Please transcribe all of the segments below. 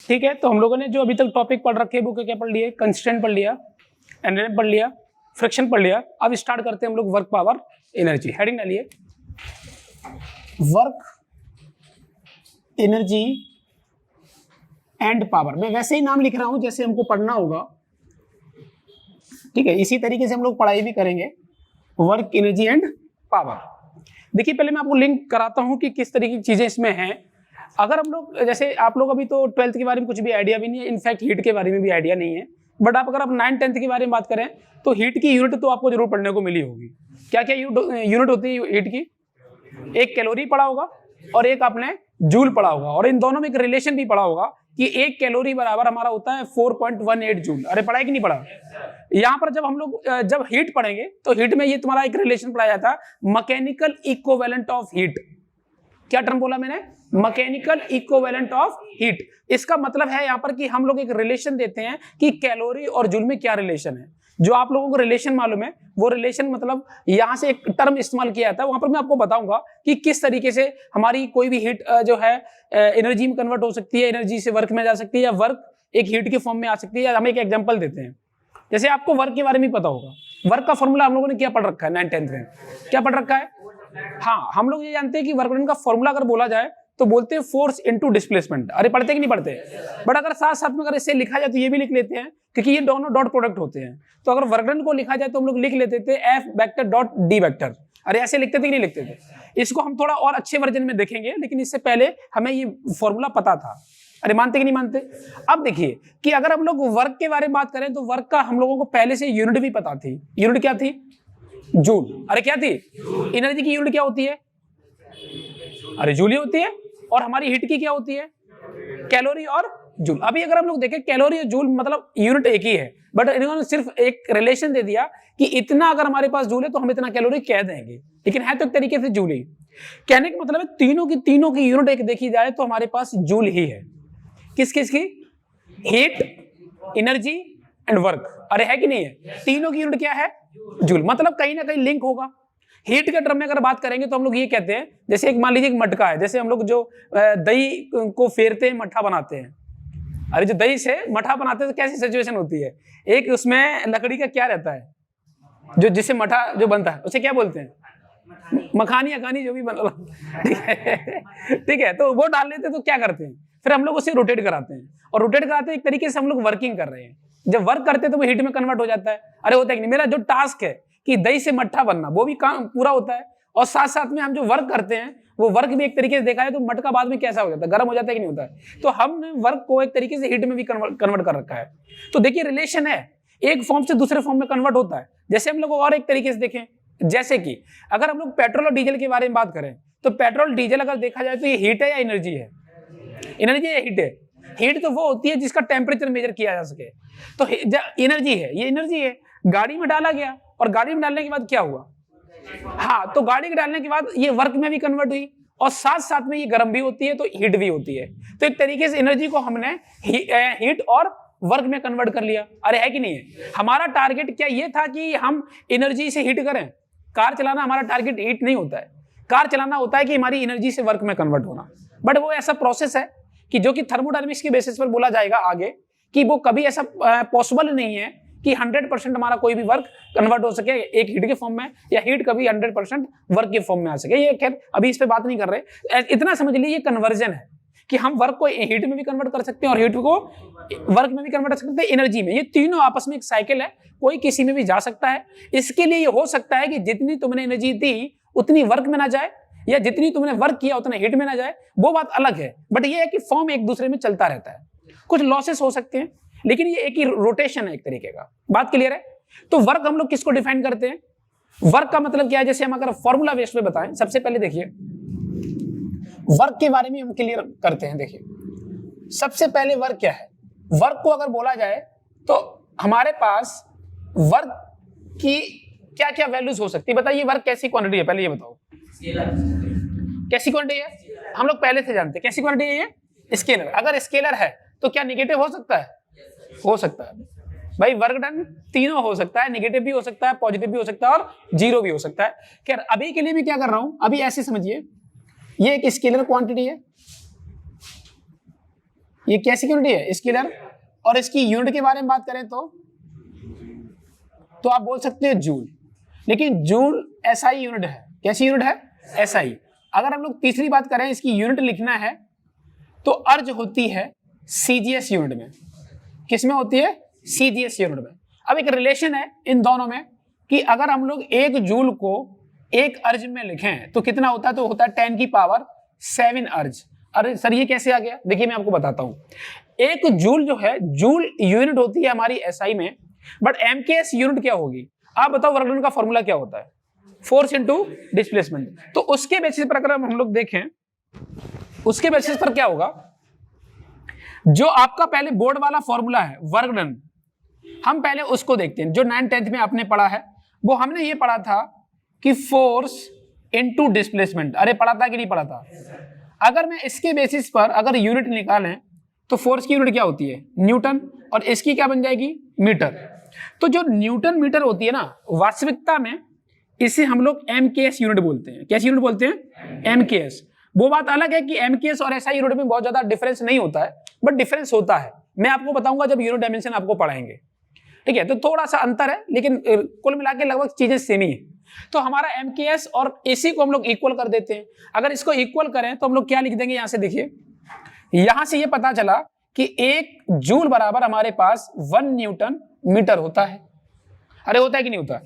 ठीक है, तो हम लोगों ने जो अभी तक टॉपिक पढ़ रखे हैं वो क्या पढ़ लिया, कंस्टेंट पढ़ लिया, एनर्जी पढ़ लिया, फ्रिक्शन पढ़ लिया। अब स्टार्ट करते हैं हम लोग वर्क पावर एनर्जी। हेडिंग डालिए वर्क एनर्जी एंड पावर। मैं वैसे ही नाम लिख रहा हूं जैसे हमको पढ़ना होगा, ठीक है, इसी तरीके से हम लोग पढ़ाई भी करेंगे। Work energy and power. देखिए पहले मैं आपको लिंक कराता हूं कि किस तरीके की चीजें इसमें हैं। अगर हम लोग, जैसे आप लोग अभी तो 12th के बारे में कुछ भी आइडिया भी नहीं है, इनफैक्ट हीट के बारे में भी आइडिया नहीं है, बट आप अगर आप 9th-10th के बारे में बात करें तो हीट की यूनिट तो आपको जरूर पढ़ने को मिली होगी। क्या क्या यूनिट होती है हीट की? एक कैलोरी पढ़ा होगा और एक आपने जूल पढ़ा होगा, और इन दोनों में एक रिलेशन भी पढ़ा होगा कि एक कैलोरी बराबर हमारा होता है 4.18 जूल। अरे पढ़ा है कि नहीं पढ़ा? यहां पर जब हम लोग जब हीट पढ़ेंगे तो हीट में ये तुम्हारा एक रिलेशन पढ़ाया जाता है, मैकेनिकल इक्विवेलेंट ऑफ हीट। क्या टर्म बोला मैंने? Mechanical equivalent of heat. इसका मतलब है यहां पर कि हम लोग एक रिलेशन देते हैं कि कैलोरी और जूल में क्या रिलेशन है। जो आप लोगों को रिलेशन मालूम है वो रिलेशन मतलब यहां से एक टर्म इस्तेमाल किया जाता है, वहां पर मैं आपको बताऊंगा कि किस तरीके से हमारी कोई भी हीट जो है एनर्जी में कन्वर्ट हो सकती है, एनर्जी से वर्क में जा सकती है, या वर्क एक हीट के फॉर्म में आ सकती है। हम एक एग्जांपल देते हैं, जैसे आपको वर्क के बारे में पता होगा, वर्क का फॉर्मूला हम लोगों ने क्या पढ़ रखा है 9th-10th में? क्या पढ़ रखा है? हाँ, हम लोग ये जानते हैं कि वर्क डन का फॉर्मूला अगर बोला जाए तो बोलते हैं फोर्स इनटू डिस्प्लेसमेंट। अरे पढ़ते कि नहीं पढ़ते? बट अगर साथ साथ में अगर इसे लिखा जाए तो ये भी लिख लेते हैं, क्योंकि ये दोनों डॉट प्रोडक्ट होते हैं। तो अगर वर्क डन को लिखा जाए तो हम लोग लिख लेते थे F vector dot D vector. अरे ऐसे लिखते थे कि नहीं लिखते थे? इसको हम थोड़ा और अच्छे वर्जन में देखेंगे, लेकिन इससे पहले हमें ये फॉर्मूला पता था। अरे मानते कि नहीं मानते? अब देखिए कि अगर हम लोग वर्क के बारे में बात करें तो वर्क का हम लोगों को पहले से यूनिट भी पता थी। यूनिट क्या थी? जूल। अरे क्या थी? एनर्जी की यूनिट क्या होती है? अरे जूल ही होती है। और हमारी हीट की क्या होती है? कैलोरी और जूल। अभी अगर हम लोग देखें कैलोरी और जूल मतलब यूनिट एक ही है, बट इन्होंने सिर्फ एक रिलेशन दे दिया कि इतना अगर हमारे पास जूल है तो हम इतना कैलोरी कह देंगे, लेकिन है तो एक तरीके से जूल ही। कहने का मतलब है तीनों की यूनिट एक देखी जाए तो हमारे पास जूल ही है। किस किस की? Heat, energy and work. अरे है कि नहीं है? तीनों की यूनिट क्या है? जूल। मतलब कहीं ना कहीं लिंक होगा। हीट के टर्म में अगर बात करेंगे तो हम लोग ये कहते हैं, जैसे एक मान लीजिए एक मटका है, जैसे हम लोग जो दही को फेरते हैं मट्ठा बनाते हैं। अरे जो दही से मट्ठा बनाते हैं तो कैसी सिचुएशन होती है? एक उसमें लकड़ी का क्या रहता है, जो जिससे मट्ठा जो बनता है उसे क्या बोलते हैं? मखानी अखानी जो भी बना, ठीक है। तो वो डाल लेते तो क्या करते हैं, फिर हम लोग उसे रोटेट कराते हैं, और रोटेट कराते हैं एक तरीके से हम लोग वर्किंग कर रहे हैं। जब वर्क करते हैं तो वो हीट में कन्वर्ट हो जाता है। अरे होता है कि नहीं? मेरा जो टास्क है कि दही से मट्ठा बनना वो भी काम पूरा होता है, और साथ साथ में हम जो वर्क करते हैं वो वर्क भी एक तरीके से देखा है तो मटका बाद में कैसा हो जाता है, गर्म हो जाता है कि नहीं होता है? तो हमने वर्क को एक तरीके से हीट में भी कन्वर्ट कर रखा है। तो देखिए रिलेशन है, एक फॉर्म से दूसरे फॉर्म में कन्वर्ट होता है। जैसे हम लोग और एक तरीके से देखें, जैसे कि अगर हम लोग पेट्रोल और डीजल के बारे में बात करें तो पेट्रोल डीजल अगर देखा जाए तो ये हीट है या एनर्जी है? एनर्जी या हीट है? हीट तो वो होती है जिसका टेम्परेचर मेजर किया जा सके, तो एनर्जी है, ये एनर्जी है। गाड़ी में डाला गया और गाड़ी में डालने के बाद क्या हुआ? हाँ, तो गाड़ी के डालने के बाद ये वर्क में भी कन्वर्ट हुई, और साथ साथ में ये गर्म भी होती है तो हीट भी होती है। तो एक तरीके से एनर्जी को हमने हीट और वर्क में कन्वर्ट कर लिया। अरे है कि नहीं है? हमारा टारगेट क्या ये था कि हम एनर्जी से हीट करें? कार चलाना हमारा टारगेट हीट नहीं होता है, कार चलाना होता है कि हमारी एनर्जी से वर्क में कन्वर्ट होना। बट वो ऐसा प्रोसेस है कि जो कि थर्मोडायनामिक्स के बेसिस पर बोला जाएगा आगे, कि वो कभी ऐसा पॉसिबल नहीं है कि 100% हमारा कोई भी वर्क कन्वर्ट हो सके एक हीट के फॉर्म में, या हीट कभी 100% वर्क के फॉर्म में आ सके। ये खैर अभी इस पे बात नहीं कर रहे, इतना समझ लीजिए ये कन्वर्जन है कि हम वर्क को हीट में भी कन्वर्ट कर सकते हैं और हीट को वर्क में भी कन्वर्ट कर सकते हैं, एनर्जी में। ये तीनों आपस में एक साइकिल है, कोई किसी में भी जा सकता है। इसके लिए ये हो सकता है कि जितनी तुमने एनर्जी दी उतनी वर्क में ना जाए, या जितनी तुमने वर्क किया उतना हीट में ना जाए, वो बात अलग है। बट ये है कि फॉर्म एक दूसरे में चलता रहता है। कुछ लॉसेस हो सकते हैं, लेकिन ये एक ही रोटेशन है एक तरीके का। बात क्लियर है? तो वर्क हम लोग किसको डिफाइन करते हैं? वर्क का मतलब क्या है? जैसे हम अगर फॉर्मूला बेस पे बताएं, सबसे पहले देखिए वर्क के बारे में हम क्लियर करते हैं। देखिए सबसे पहले वर्क क्या है? वर्क को अगर बोला जाए तो हमारे पास वर्क की क्या क्या वैल्यूज हो सकती है? बताइए वर्क कैसी क्वांटिटी है? पहले ये बताओ कैसी क्वांटिटी है? हम लोग पहले से जानते हैं कैसी क्वांटिटी है ये? स्केलर। अगर स्केलर है तो क्या निगेटिव हो सकता है? हो सकता है भाई। वर्क डन तीनों हो सकता है, निगेटिव भी हो सकता है, पॉजिटिव भी हो सकता है और जीरो भी हो सकता है। खैर अभी के लिए मैं क्या कर रहा हूं, अभी ऐसे समझिए ये एक स्केलर क्वांटिटी है, ये कैसी यूनिट है? स्केलर। और इसकी यूनिट के बारे में बात करें तो आप बोल सकते हो जूल, लेकिन जूल एसआई यूनिट है। कैसी यूनिट है? एसआई। अगर हम लोग तीसरी बात करें, इसकी यूनिट लिखना है तो अर्ज होती है सीजीएस यूनिट में। किस में होती है? सीजीएस यूनिट में। अब एक रिलेशन है इन दोनों में कि अगर हम लोग 1 जूल को 1 अर्ज में लिखें तो कितना होता है? तो होता है 10 की पावर 7 अर्ज। अरे सर ये कैसे आ गया? देखिए मैं आपको बताता हूं। 1 जूल जो है, जूल यूनिट होती है हमारी एसआई में, बट एमकेएस यूनिट क्या होगी? आप बताओ, वर्क डन का फॉर्मूला क्या होता है? Force into displacement. तो उसके बेसिस पर अगर हम लोग देखें, उसके बेसिस पर क्या होगा, जो आपका पहले बोर्ड वाला फॉर्मूला है वर्क डन, हम पहले उसको देखते हैं। जो 9th 10th में आपने पढ़ा है वो हमने ये पढ़ा था कि फोर्स इनटू डिस्प्लेसमेंट। अरे पढ़ा था कि नहीं पढ़ा था? अगर मैं इसके बेसिस पर अगर यूनिट निकालें तो फोर्स की यूनिट क्या होती है? न्यूटन। और इसकी क्या बन जाएगी? मीटर। तो जो न्यूटन मीटर होती है ना, वास्तविकता में इसे हम लोग एमकेएस यूनिट बोलते हैं। कैसी यूनिट बोलते हैं? एमकेएस। वो बात अलग है कि एमकेएस और एसआई यूनिट में बहुत ज्यादा डिफरेंस नहीं होता है, बट डिफरेंस होता है। मैं आपको बताऊंगा जब यूनिट डायमेंशन आपको पढ़ाएंगे, ठीक है? तो थोड़ा सा अंतर है, लेकिन कुल मिला के लगभग चीजें सेम ही है। तो हमारा एमकेएस और एसी को हम लोग इक्वल कर देते हैं। अगर इसको इक्वल करें तो हम लोग क्या लिख देंगे? यहां से देखिए, यहां से ये पता चला कि 1 जूल बराबर हमारे पास 1 न्यूटन मीटर होता है। अरे होता है कि नहीं होता?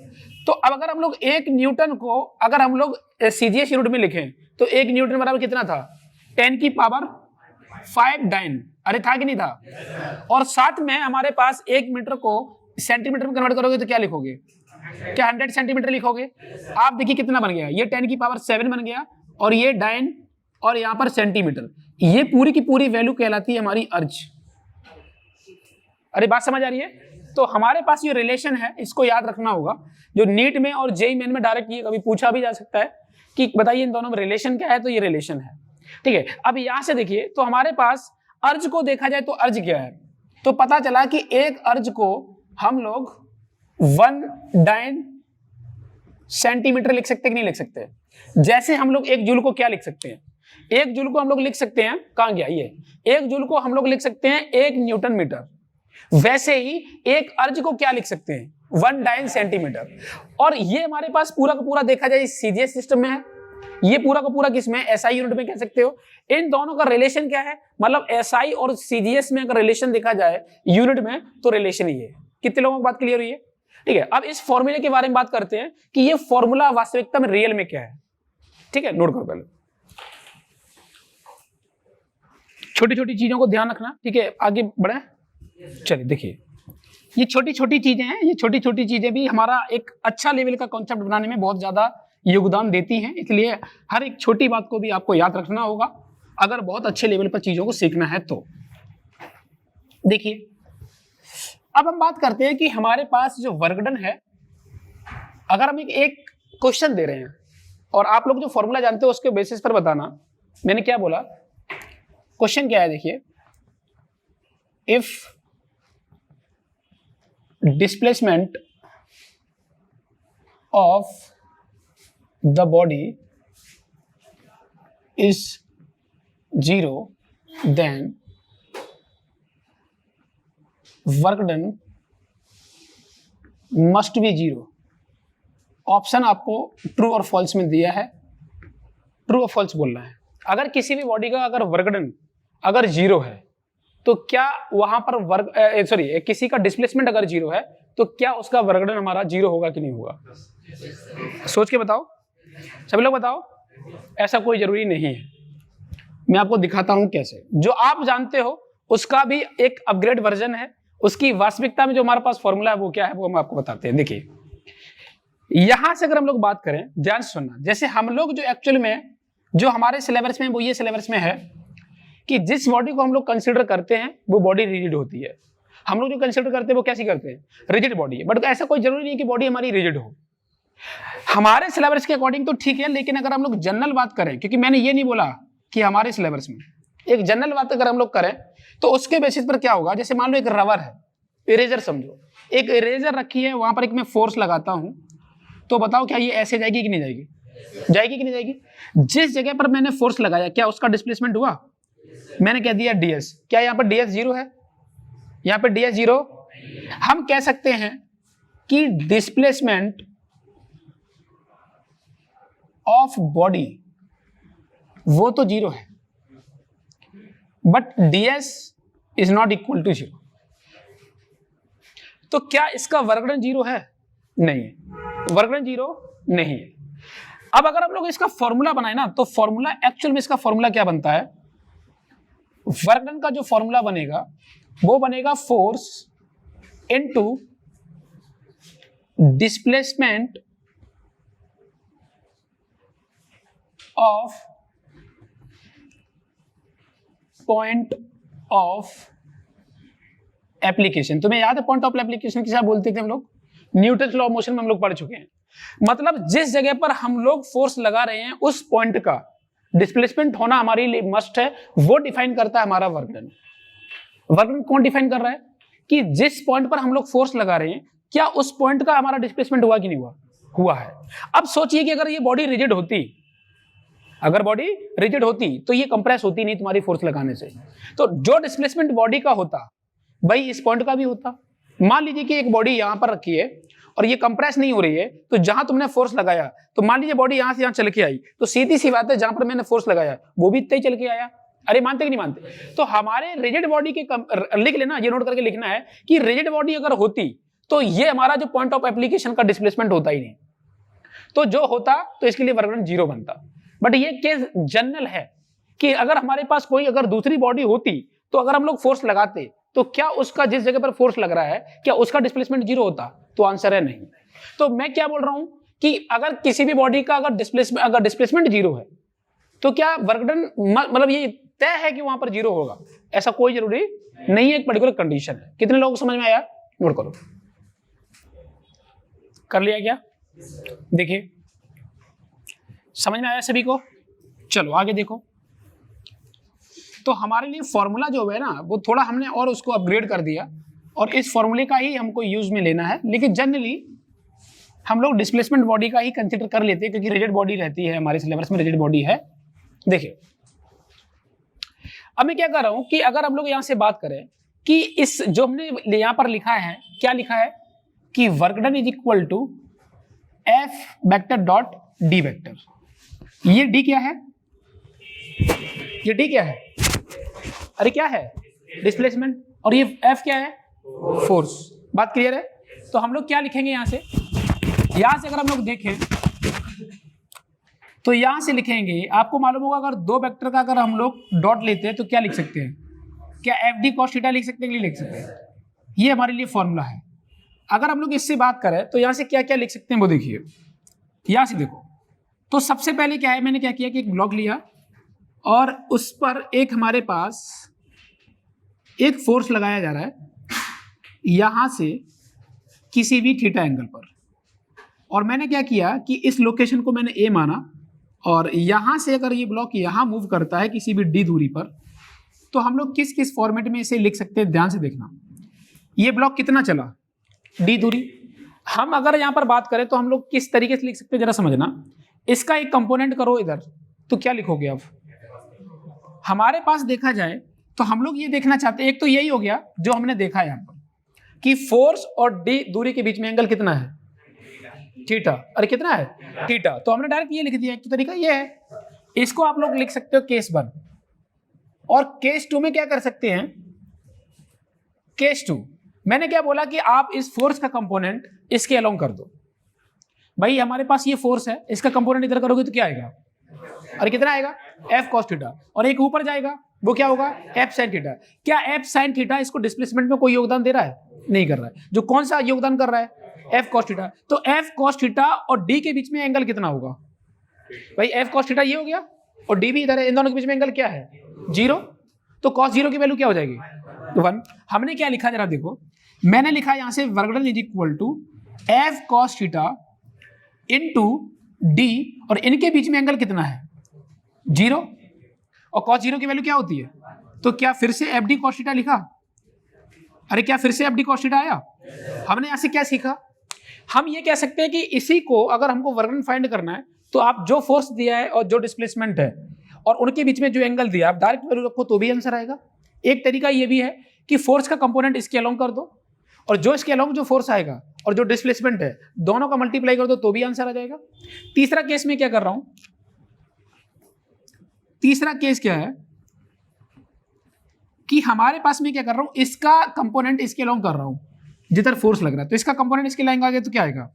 तो अब अगर हम लोग 1 न्यूटन को अगर हम लोग सीजीएस यूनिट में लिखें तो 1 न्यूटन बराबर कितना था? 10 की पावर 5 डाइन। अरे था कि नहीं था? और साथ में हमारे पास 1 मीटर को सेंटीमीटर में कन्वर्ट करोगे तो क्या लिखोगे? क्या 100 सेंटीमीटर लिखोगे? आप देखिए कितना बन गया, ये 10 की पावर 7 बन गया, और ये डाइन, और यहां पर सेंटीमीटर। ये पूरी की पूरी वैल्यू कहलाती है हमारी अर्ज। अरे बात समझ आ रही है? तो हमारे पास ये रिलेशन है, इसको याद रखना होगा। जो नीट में और जेईई मेन में डायरेक्ट ये कभी पूछा भी जा सकता है कि बताइए इन दोनों में रिलेशन क्या है, तो ये रिलेशन है, ठीक है? अब यहां से देखिए, तो हमारे पास अर्ज को देखा जाए तो अर्ज क्या है? तो पता चला कि 1 अर्ज को हम लोग 1 डाइन सेंटीमीटर लिख सकते कि नहीं लिख सकते? जैसे हम लोग 1 जूल को क्या लिख सकते हैं? 1 जूल को हम लोग लिख सकते हैं, कहां गया ये? 1 जूल को हम लोग लिख सकते हैं 1 न्यूटन मीटर। वैसे ही 1 अर्ज को क्या लिख सकते हैं? 1 डाइन सेंटीमीटर। और ये हमारे पास पूरा का पूरा देखा जाए सीजीएस सिस्टम में है, ये पूरा का पूरा किस में? एसआई यूनिट में कह सकते हो। इन दोनों का रिलेशन क्या है? मतलब एसआई और सीजीएस में अगर रिलेशन देखा जाए यूनिट में, तो रिलेशन ही है। कितने लोगों को बात क्लियर हुई है? ठीक है। अब इस फॉर्मूले के बारे में बात करते हैं कि ये फॉर्मूला वास्तविकता में रियल में क्या है। ठीक है, नोट करो पहले, छोटी छोटी चीजों को ध्यान रखना। ठीक है, आगे बढ़े। चलिए देखिए, ये छोटी छोटी चीजें हैं, ये छोटी छोटी चीजें भी हमारा एक अच्छा लेवल का कॉन्सेप्ट बनाने में बहुत ज्यादा योगदान देती हैं। इसलिए हर एक छोटी बात को भी आपको याद रखना होगा अगर बहुत अच्छे लेवल पर चीजों को सीखना है तो। देखिए, अब हम बात करते हैं कि हमारे पास जो वर्क डन है, अगर हम एक क्वेश्चन दे रहे हैं और आप लोग जो फॉर्मूला जानते हो उसके बेसिस पर बताना। मैंने क्या बोला, क्वेश्चन क्या है? देखिए, if displacement of the body is 0, then work done must be 0। Option आपको ट्रू और फॉल्स में दिया है, ट्रू और फॉल्स बोलना है। अगर किसी भी बॉडी का अगर वर्क डन अगर 0 है तो क्या वहां पर किसी का डिस्प्लेसमेंट अगर 0 है तो क्या उसका वर्क डन हमारा 0 होगा कि नहीं होगा? सोच के बताओ, सभी लोग बताओ। ऐसा कोई जरूरी नहीं है, मैं आपको दिखाता हूं कैसे। जो आप जानते हो उसका भी एक अपग्रेड वर्जन है, उसकी वास्तविकता में जो हमारे पास फॉर्मूला है वो क्या है वो हम आपको बताते हैं। देखिए, यहां से अगर हम लोग बात करें, ध्यान से सुनना। जैसे हम लोग जो एक्चुअल में जो हमारे सिलेबस में वो ये सिलेबस में है कि जिस बॉडी को हम लोग कंसीडर करते हैं वो बॉडी रिजिड होती है। हम लोग जो कंसीडर करते हैं वो कैसी करते हैं? रिजिड बॉडी है। बट ऐसा कोई जरूरी नहीं कि बॉडी हमारी रिजिड हो। हमारे सिलेबस के अकॉर्डिंग तो ठीक है, लेकिन अगर हम लोग जनरल बात करें, क्योंकि मैंने ये नहीं बोला कि हमारे सिलेबस में, एक जनरल बात अगर हम लोग करें तो उसके बेसिस पर क्या होगा। जैसे मान लो एक रबर है, इरेजर समझो, एक इरेजर रखी है, वहां पर एक मैं फोर्स लगाता हूं, तो बताओ क्या ये ऐसे जाएगी कि नहीं जाएगी? जाएगी कि नहीं जाएगी? जिस जगह पर मैंने फोर्स लगाया क्या उसका डिस्प्लेसमेंट हुआ? मैंने कह दिया ds, क्या यहाँ पर ds 0 है? यहाँ पर ds 0, हम कह सकते हैं कि डिस्प्लेसमेंट ऑफ बॉडी वो तो 0 है, but ds is not equal to 0। तो क्या इसका वर्गगुणन 0 है? नहीं है, वर्गगुणन 0 नहीं है। अब अगर हम लोग इसका फॉर्मूला बनाए ना, तो फॉर्मूला एक्चुअल में इसका फॉर्मूला क्या बनता है? वर्गगुणन का जो फॉर्मूला बनेगा वो बनेगा force into displacement of point of application. तुम्हें याद है पॉइंट ऑफ एप्लीकेशन किसे बोलते थे हम लोग? न्यूटन्स लॉ ऑफ मोशन में हम लोग पढ़ चुके हैं। मतलब जिस जगह पर हम लोग फोर्स लगा रहे हैं उस पॉइंट का डिस्प्लेसमेंट होना हमारे लिए मस्ट है, वो डिफाइन करता है हमारा वर्गगुणन। वर्गगुणन कौन डिफाइन कर रहा है? कि जिस पॉइंट पर हम लोग फोर्स लगा रहे हैं क्या उस पॉइंट का हमारा डिस्प्लेसमेंट हुआ कि नहीं हुआ? हुआ है। अब सोचिए कि अगर ये बॉडी रिजिड होती, अगर बॉडी रिजिड होती तो ये कंप्रेस होती नहीं तुम्हारी फोर्स लगाने से, तो जो डिस्प्लेसमेंट बॉडी का होता भाई इस पॉइंट का भी होता। मान लीजिए कि एक बॉडी यहां पर रखी है और ये कंप्रेस नहीं हो रही है, तो जहां तुमने फोर्स लगाया, तो मान लीजिए बॉडी यहां से यहां चल के आई, तो सीधी सी बात है जहां पर मैंने फोर्स लगाया वो भी इतना ही चल के आया। अरे मानते कि नहीं मानते? तो हमारे रिजिड बॉडी के लिख लेना, ये नोट करके लिखना है कि रिजिड बॉडी अगर होती तो ये हमारा जो पॉइंट ऑफ एप्लीकेशन का डिस्प्लेसमेंट होता ही नहीं, तो जो होता तो इसके लिए वर्गगुणन 0 बनता। बट ये केस जनरल है कि अगर हमारे पास कोई अगर दूसरी बॉडी होती तो अगर हम लोग फोर्स लगाते तो क्या उसका जिस जगह पर फोर्स लग रहा है क्या उसका डिस्प्लेसमेंट 0 होता? तो आंसर है नहीं। तो मैं क्या बोल रहा हूं कि अगर किसी भी बॉडी का अगर डिस्प्लेसमेंट 0 है तो क्या वर्गगुणन मतलब ये तय है कि वहां पर 0 होगा? ऐसा कोई जरूरी नहीं है, एक पर्टिकुलर कंडीशन है। कितने लोगों को समझ में आया? नोट करो। कर लिया क्या? देखिए समझ में आया सभी को? चलो आगे देखो। तो हमारे लिए फॉर्मूला जो है ना वो थोड़ा हमने और उसको अपग्रेड कर दिया और इस फॉर्मूले का ही हमको यूज में लेना है, लेकिन जनरली हम लोग डिस्प्लेसमेंट बॉडी का ही कंसीडर कर लेते हैं क्योंकि रिजिड बॉडी रहती है, हमारे सिलेबस में रिजिड बॉडी है। देखिए अब मैं क्या कर रहा हूं कि अगर हम लोग यहां से बात करें कि इस जो हमने यहां पर लिखा है, क्या लिखा है कि work done is equal to F vector dot D vector. ये डी क्या है? ये डी क्या है? अरे क्या है? डिस्प्लेसमेंट। और ये एफ क्या है? फोर्स। बात क्लियर है? तो हम लोग क्या लिखेंगे यहां से? यहां से अगर हम लोग देखें तो यहां से लिखेंगे, आपको मालूम होगा अगर दो वेक्टर का अगर हम लोग डॉट लेते हैं तो क्या लिख सकते हैं? क्या एफ डी कॉस थीटा लिख सकते हैं? लिख सकते हैं। ये हमारे लिए फॉर्मूला है। अगर हम लोग इससे बात करें तो यहां से क्या क्या लिख सकते हैं वो देखिए। यहां से देखो तो सबसे पहले क्या है, मैंने क्या किया कि एक ब्लॉक लिया और उस पर एक हमारे पास एक फोर्स लगाया जा रहा है यहां से किसी भी थीटा एंगल पर, और मैंने क्या किया कि इस लोकेशन को मैंने ए माना और यहां से अगर ये ब्लॉक यहां मूव करता है किसी भी डी दूरी पर तो हम लोग किस किस फॉर्मेट में इसे लिख सकते हैं, ध्यान से देखना। ये ब्लॉक कितना चला? डी दूरी। हम अगर यहां पर बात करें तो हम लोग किस तरीके से लिख सकते हैं जरा समझना। इसका एक कंपोनेंट करो इधर, तो क्या लिखोगे अब? हमारे पास देखा जाए तो हम लोग ये देखना चाहते हैं, एक तो यही हो गया जो हमने देखा यहां पर कि फोर्स और डी दूरी के बीच में एंगल कितना है? थीटा। अरे कितना है? थीटा। तो हमने डायरेक्ट ये लिख दिया। एक तो तरीका ये है, इसको आप लोग लिख सकते हो केस 1 और केस 2 में क्या कर सकते हैं? केस 2 मैंने क्या बोला कि आप इस फोर्स का कंपोनेंट इसके अलोंग कर दो। भाई हमारे पास ये फोर्स है, इसका कंपोनेंट इधर करोगे तो क्या आएगा? अरे कितना आएगा? F cos theta. और एक ऊपर जाएगा वो क्या होगा? F sine theta. क्या एफ साइन थीटा इसको डिस्प्लेसमेंट में कोई योगदान दे रहा है? नहीं कर रहा है। जो कौन सा योगदान कर रहा है? F cos theta. तो एफ कॉस थीटा और डी के बीच में एंगल कितना होगा? भाई एफ कॉस थीटा ये हो गया और डी भी इधर है, इन दोनों के बीच में एंगल क्या है? 0। तो कॉस 0 की वैल्यू क्या हो जाएगी? 1। हमने क्या लिखा जरा देखो, मैंने लिखा यहां से work done is equal to F cos theta into D और इनके बीच में एंगल कितना है? 0। और कॉस 0 की वैल्यू क्या होती है? तो क्या फिर से एफ डी कॉस थीटा लिखा? अरे क्या फिर से एफ डी कॉस थीटा आया? हमने यहां से क्या सीखा? हम ये कह सकते हैं कि इसी को अगर हमको वर्गडन फाइंड करना है तो आप जो फोर्स दिया है और जो डिस्प्लेसमेंट है और उनके बीच में जो एंगल दिया आप डायरेक्ट वैल्यू रखो तो भी आंसर आएगा। एक तरीका ये भी है कि फोर्स का कंपोनेंट इसके अलोंग कर दो और जो इसके अलोंग जो फोर्स आएगा और जो डिस्प्लेसमेंट है दोनों का मल्टीप्लाई कर दो तो भी आंसर आ जाएगा। तीसरा केस में क्या कर रहा हूं, तीसरा केस क्या है कि हमारे पास में क्या कर रहा हूं, इसका कंपोनेंट इसके अलोंग कर रहा हूं जिधर फोर्स लग रहा है, तो इसका कंपोनेंट इसके लाइन आ गया तो क्या आएगा,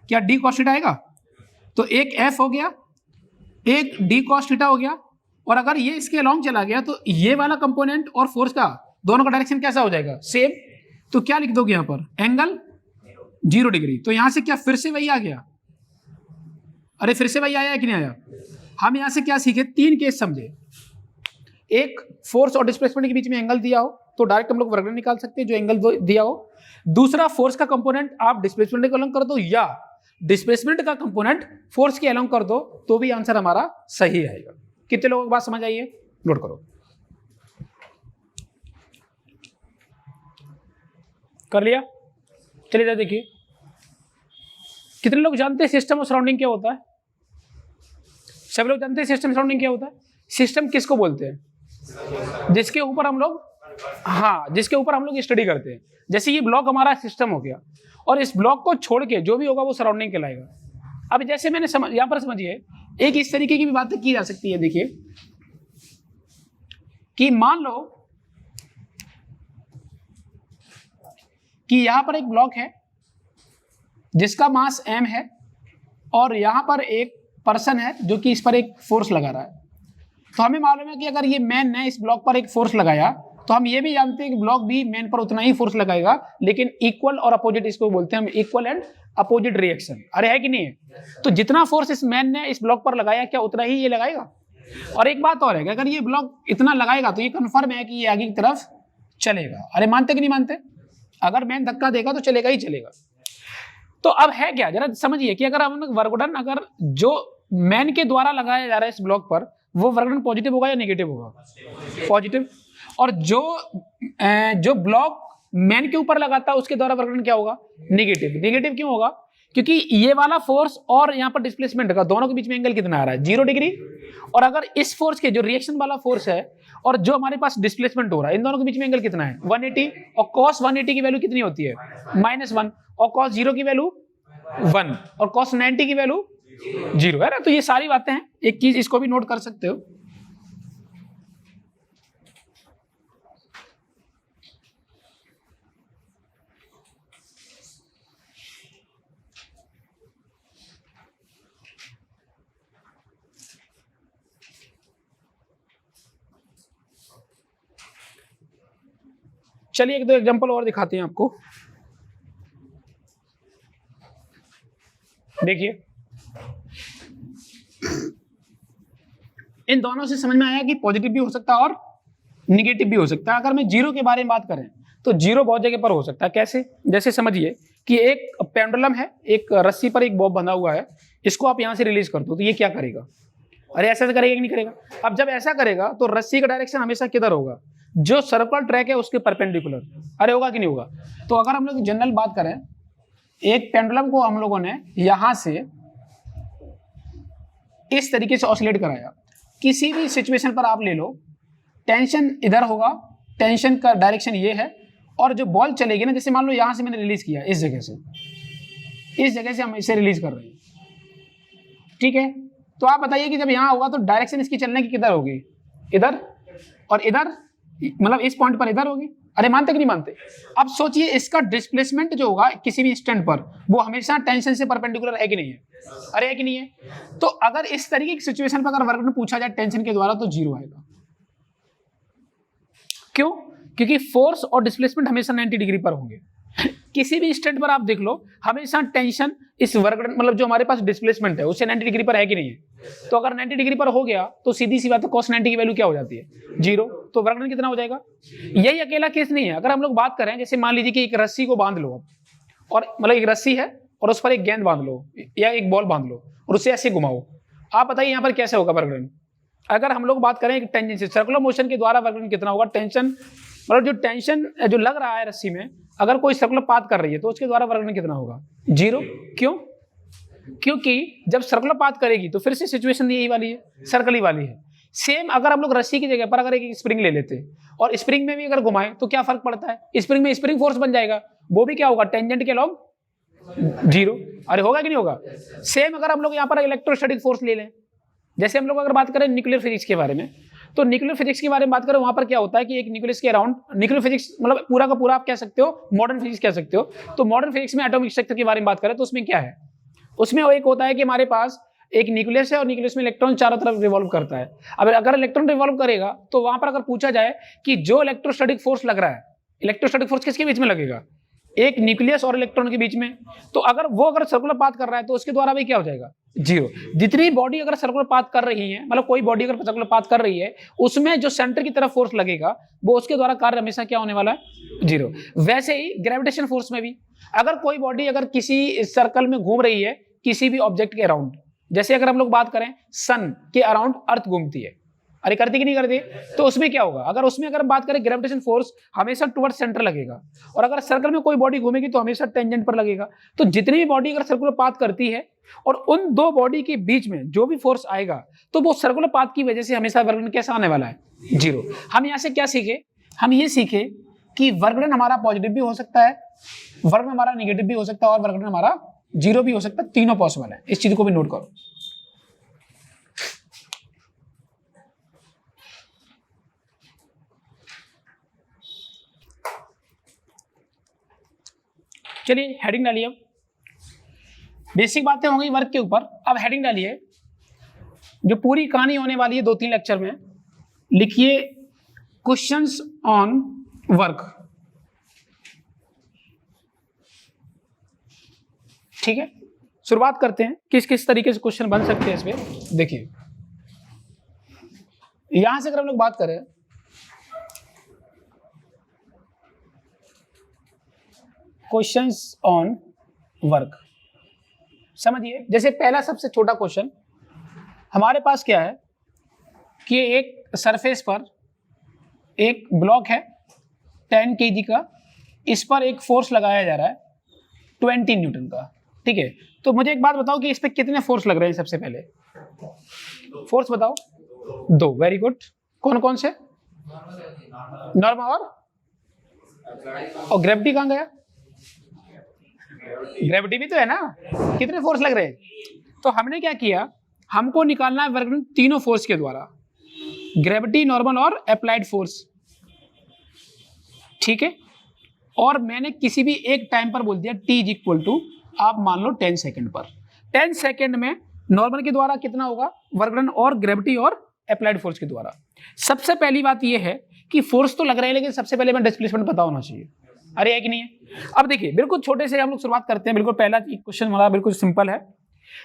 क्या डी कॉस थीटा आएगा। तो एक एफ हो गया, एक डी कॉस थीटा हो गया, और अगर ये इसके अलोंग चला गया तो ये वाला कंपोनेंट और फोर्स का दोनों का डायरेक्शन कैसा हो जाएगा, सेम। तो क्या लिख दोगे यहां पर, एंगल 0 डिग्री। तो यहां से क्या फिर से वही आ गया, अरे फिर से वही आया कि नहीं आया। हम यहां से क्या सीखे, 3 केस समझे। एक, फोर्स और डिस्प्लेसमेंट के बीच में एंगल दिया हो तो डायरेक्ट हम लोग वर्गमूल निकाल सकते हैं जो एंगल दिया हो। दूसरा, फोर्स का कंपोनेंट आप डिस्प्लेसमेंट के अलोंग कर दो या डिस्प्लेसमेंट का कंपोनेंट फोर्स के अलोंग कर दो तो भी आंसर हमारा सही आएगा। कितने लोगों की बात समझ आई है, नोट करो। कर लिया, चलिए जरा देखिए कितने लोग जानते हैं सिस्टम और सराउंडिंग क्या होता है। सब लोग जानते हैं सिस्टम सराउंडिंग क्या होता है। सिस्टम किसको बोलते हैं, जिसके ऊपर हम लोग, हाँ, जिसके ऊपर हम लोग स्टडी करते हैं। जैसे ये ब्लॉक हमारा सिस्टम हो गया और इस ब्लॉक को छोड़ के जो भी होगा वो सराउंडिंग कहलाएगा। अब जैसे मैंने यहां पर समझिए, एक इस तरीके की भी बातें की जा सकती है। देखिए कि मान लो कि यहां पर एक ब्लॉक है जिसका मास m है और यहां पर एक पर्सन है जो कि इस पर एक फोर्स लगा रहा है। तो हमें मालूम है कि अगर ये मैन ने इस ब्लॉक पर एक फोर्स लगाया तो हम ये भी जानते हैं कि ब्लॉक भी मैन पर उतना ही फोर्स लगाएगा, लेकिन इक्वल और अपोजिट, इसको बोलते हैं हम इक्वल एंड अपोजिट रिएक्शन। अरे है कि नहीं है। तो जितना फोर्स इस मैन ने इस ब्लॉक पर लगाया क्या उतना ही ये लगाएगा। और एक बात और है कि अगर ये ब्लॉक इतना लगाएगा तो ये कंफर्म है कि ये आगे की तरफ चलेगा। अरे मानते कि नहीं मानते, अगर मैन धक्का देगा तो चलेगा ही चलेगा। तो अब है क्या, जरा समझिए कि अगर हम वर्क डन अगर जो मैन के द्वारा लगाया जा रहा है इस ब्लॉक पर वो वर्क डन पॉजिटिव होगा या नेगेटिव होगा, पॉजिटिव। और जो ब्लॉक मैन के ऊपर लगाता है उसके द्वारा वर्क डन क्या होगा, नेगेटिव। नेगेटिव क्यों होगा, क्योंकि ये वाला फोर्स और यहाँ पर डिस्प्लेसमेंट का दोनों के बीच में एंगल कितना आ रहा है, 0 डिग्री। और अगर इस फोर्स के जो रिएक्शन वाला फोर्स है और जो हमारे पास डिस्प्लेसमेंट हो रहा है इन दोनों के बीच में एंगल कितना है, 180। और cos 180 की वैल्यू कितनी होती है, -1। और cos 0 की वैल्यू 1 और cos 90 की वैल्यू 0 है ना। तो ये सारी बातें हैं, एक चीज इसको भी नोट कर सकते हो। चलिए एक दो एग्जांपल और दिखाते हैं आपको। देखिए इन दोनों से समझ में आया कि पॉजिटिव भी हो सकता है और निगेटिव भी हो सकता है। अगर मैं 0 के बारे में बात करें तो 0 बहुत जगह पर हो सकता है। कैसे, जैसे समझिए कि एक पेंडुलम है, एक रस्सी पर एक बॉब बंधा हुआ है, इसको आप यहां से रिलीज कर दो तो ये क्या करेगा, अरे ऐसा करेगा कि नहीं करेगा। अब जब ऐसा करेगा तो रस्सी का डायरेक्शन हमेशा किधर होगा, जो सर्कुलर ट्रैक है उसके परपेंडिकुलर। अरे होगा कि नहीं होगा। तो अगर हम लोग जनरल बात करें, एक पेंडुलम को हम लोगों ने यहां से इस तरीके से ऑसिलेट कराया, किसी भी सिचुएशन पर आप ले लो, टेंशन इधर होगा, टेंशन का डायरेक्शन ये है, और जो बॉल चलेगी ना, जैसे मान लो यहां से मैंने रिलीज किया, इस जगह से हम इसे रिलीज कर रहे हैं, ठीक है। तो आप बताइए कि जब यहां होगा तो डायरेक्शन इसकी चलने की किधर होगी, इधर, और इधर, मतलब इस पॉइंट पर इधर होगी। अरे मानते कि नहीं मानते। अब सोचिए इसका डिस्प्लेसमेंट जो होगा किसी भी इंस्टेंट पर वो हमेशा टेंशन से परपेंडिकुलर है कि नहीं है, अरे है कि नहीं है। तो अगर इस तरीके की सिचुएशन पर अगर वर्क डन पूछा जाए टेंशन के द्वारा तो 0 आएगा। क्यों, क्योंकि फोर्स और डिस्प्लेसमेंट हमेशा 90 डिग्री पर होंगे। किसी भी इंस्टेंट पर आप देख लो हमेशा टेंशन इस वर्क डन मतलब जो हमारे पास डिस्प्लेसमेंट है उससे 90 डिग्री पर है कि नहीं है। तो अगर 90 डिग्री पर हो गया तो सीधी सी बात है cos 90 की वैल्यू क्या हो जाती है, 0। तो वर्क डन कितना हो जाएगा। यही अकेला केस नहीं है। अगर हम लोग बात करें, जैसे मान लीजिए कि एक रस्सी को बांध लो और मतलब एक रस्सी है और उस पर एक गेंद बांध लो या एक बॉल बांध लो और उससे ऐसे घुमाओ, आप बताइए यहाँ पर कैसे होगा वर्क डन। अगर हम लोग बात करें एक टेंशन से, सर्कुलर मोशन के द्वारा वर्क डन कितना होगा, टेंशन मतलब जो टेंशन जो लग रहा है रस्सी में, अगर कोई सर्कुलर पाथ कर रही है तो उसके द्वारा वर्क डन कितना होगा, 0। क्यों, क्योंकि जब सर्कुलर पाथ करेगी तो फिर से सिचुएशन यही वाली है, सर्कल ही वाली है। सेम अगर हम लोग रस्सी की जगह पर अगर एक स्प्रिंग ले लेते और स्प्रिंग में भी अगर घुमाएं तो क्या फर्क पड़ता है, स्प्रिंग में स्प्रिंग फोर्स बन जाएगा, वो भी क्या होगा, टेंजेंट के लॉग 0। अरे होगा कि नहीं होगा। सेम अगर हम लोग यहाँ पर इलेक्ट्रोस्टैटिक फोर्स ले लें, जैसे हम लोग अगर बात करें न्यूक्लियर फिजिक्स के बारे में, तो न्यूक्लियर फिजिक्स के बारे में बात करें, वहां पर क्या होता है कि एक न्यूक्लियस के अराउंड, न्यूक्लियर फिजिक्स मतलब पूरा का पूरा आप कह सकते हो मॉडर्न फिजिक्स कह सकते हो, तो मॉडर्न फिजिक्स में एटॉमिक स्ट्रक्चर के बारे में बात करें तो उसमें क्या है, उसमें एक होता है कि हमारे पास एक न्यूक्लियस है और न्यूक्लियस में इलेक्ट्रॉन चारों तरफ रिवॉल्व करता है। अब अगर इलेक्ट्रॉन रिवॉल्व करेगा तो वहां पर अगर पूछा जाए कि जो इलेक्ट्रोस्टैटिक फोर्स लग रहा है, इलेक्ट्रोस्टैटिक फोर्स किसके बीच में लगेगा, एक न्यूक्लियस और इलेक्ट्रॉन के बीच में, तो अगर वो अगर सर्कुलर पाथ कर रहा है तो उसके द्वारा भी क्या हो जाएगा, 0। जितनी बॉडी अगर सर्कुलर पाथ कर रही है, मतलब कोई बॉडी अगर सर्कुलर पाथ कर रही है, उसमें जो सेंटर की तरफ फोर्स लगेगा वो उसके द्वारा कार्य हमेशा क्या होने वाला है, 0। वैसे ही ग्रेविटेशन फोर्स में भी अगर कोई बॉडी अगर किसी सर्कल में घूम रही है किसी भी ऑब्जेक्ट के अराउंड, जैसे अगर हम लोग बात करें सन के अराउंड अर्थ घूमती है, अरे करती कि नहीं करती, तो उसमें क्या होगा, अगर उसमें अगर बात करें ग्रेविटेशन फोर्स हमेशा टुवर्ड्स सेंटर लगेगा, और अगर सर्कल में कोई बॉडी घूमेगी तो हमेशा टेंजेंट पर लगेगा। तो जितनी भी बॉडी अगर सर्कुलर पाथ करती है और उन दो बॉडी के बीच में जो भी फोर्स आएगा तो वो सर्कुलर पाथ की वजह से हमेशा वर्गुणन कैसा आने वाला है, 0। हम यहाँ से क्या सीखे, हम ये सीखे कि वर्गुणन हमारा पॉजिटिव भी हो सकता है, वर्गुणन हमारा निगेटिव भी हो सकता है और वर्गुणन हमारा 0 भी हो सकता है, तीनों पॉसिबल है। इस चीज को भी नोट करो। चलिए हेडिंग डालिए, अब बेसिक बातें होंगी वर्क के ऊपर। अब हेडिंग डालिए, जो पूरी कहानी होने वाली है 2-3 लेक्चर में, लिखिए क्वेश्चंस ऑन वर्क। ठीक है, शुरुआत करते हैं किस किस तरीके से क्वेश्चन बन सकते हैं इसमें। देखिए यहां से अगर हम लोग बात करें, क्वेश्चंस ऑन वर्क, समझिए जैसे पहला सबसे छोटा क्वेश्चन हमारे पास क्या है कि एक सरफेस पर एक ब्लॉक है 10 kg का, इस पर एक फोर्स लगाया जा रहा है 20 न्यूटन का। ठीक है, तो मुझे एक बात बताओ कि इस पे कितने फोर्स लग रहे हैं। सबसे पहले फोर्स बताओ, 2। Very good. कौन कौन से, नॉर्मल और ग्रेविटी कहां गया, ग्रेविटी भी तो है ना, कितने फोर्स लग रहे हैं। तो हमने क्या किया, हमको निकालना है वर्गुणन तीनों फोर्स के द्वारा, ग्रेविटी, नॉर्मल और अप्लाइड फोर्स। ठीक है, और मैंने किसी भी एक टाइम पर बोल दिया t इक्वल टू, आप मान लो 10 सेकंड पर। 10 सेकंड में नॉर्मल के द्वारा कितना होगा वर्गुणन और ग्रेविटी और अप्लाइड फोर्स के द्वारा। सबसे पहली बात यह है कि फोर्स तो लग रहा है लेकिन सबसे पहले मैं डिस्प्लेसमेंट पता होना चाहिए। अरे है कि नहीं है। अब देखिए बिल्कुल छोटे से हम लोग शुरुआत करते हैं। बिल्कुल पहला क्वेश्चन हमारा बिल्कुल सिंपल है।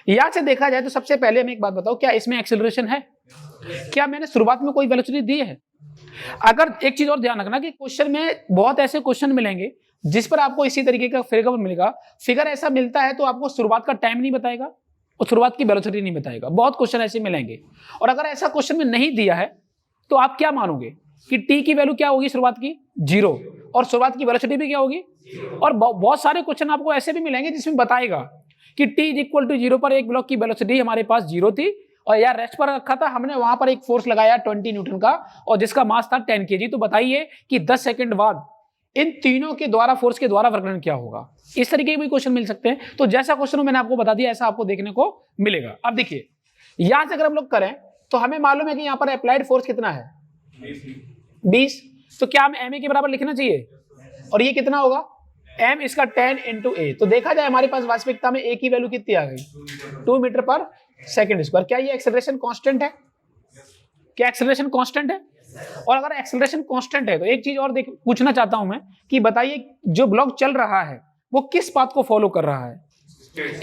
यहां से देखा जाए तो सबसे पहले हमें एक बात बताओ, क्या इसमें एक्सेलरेशन है, क्या मैंने शुरुआत में कोई वेलोसिटी दी है। अगर एक चीज और ध्यान रखना कि क्वेश्चन में बहुत ऐसे क्वेश्चन मिलेंगे जिस पर आपको इसी तरीके का फिगर मिलेगा। फिगर ऐसा मिलता है तो आपको शुरुआत का टाइम नहीं बताएगा और शुरुआत की वेलोसिटी नहीं बताएगा। बहुत क्वेश्चन ऐसे मिलेंगे, और अगर ऐसा क्वेश्चन में नहीं दिया है तो आप क्या मानोगे कि टी की वैल्यू क्या होगी शुरुआत की, 0, और शुरुआत की वेलोसिटी भी क्या होगी। और बहुत सारे क्वेश्चन आपको ऐसे भी मिलेंगे जिसमें बताएगा कि t इक्वल टू 0 पर एक ब्लॉक की वेलोसिटी हमारे पास 0 थी और यार रेस्ट पर रखा था हमने, वहां पर एक फोर्स लगाया 20 न्यूटन का और जिसका मास था 10 kg। तो बताइए कि 10 सेकंड बाद इन तीनों के द्वारा फोर्स के द्वारा वर्गुणन क्या होगा। इस तरीके के भी क्वेश्चन मिल सकते हैं। तो जैसा क्वेश्चन मैंने आपको बता दिया ऐसा आपको देखने को मिलेगा। अब देखिए यहां से अगर हम लोग करें तो हमें मालूम है कि यहाँ पर अप्लाइड फोर्स कितना है 20। तो क्या हम एम ए के बराबर लिखना चाहिए, और ये कितना होगा m इसका 10 इंटू ए। तो देखा जाए हमारे पास वास्तविकता में ए की वैल्यू कितनी आ गई 2 मीटर पर सेकंड स्क्वायर। क्या ये एक्सेलरेशन कांस्टेंट है, क्या एक्सेलरेशन कांस्टेंट है। और अगर एक्सेलरेशन कांस्टेंट है तो एक चीज और पूछना चाहता हूं मैं कि बताइए जो ब्लॉक चल रहा है वो किस पाथ को फॉलो कर रहा है,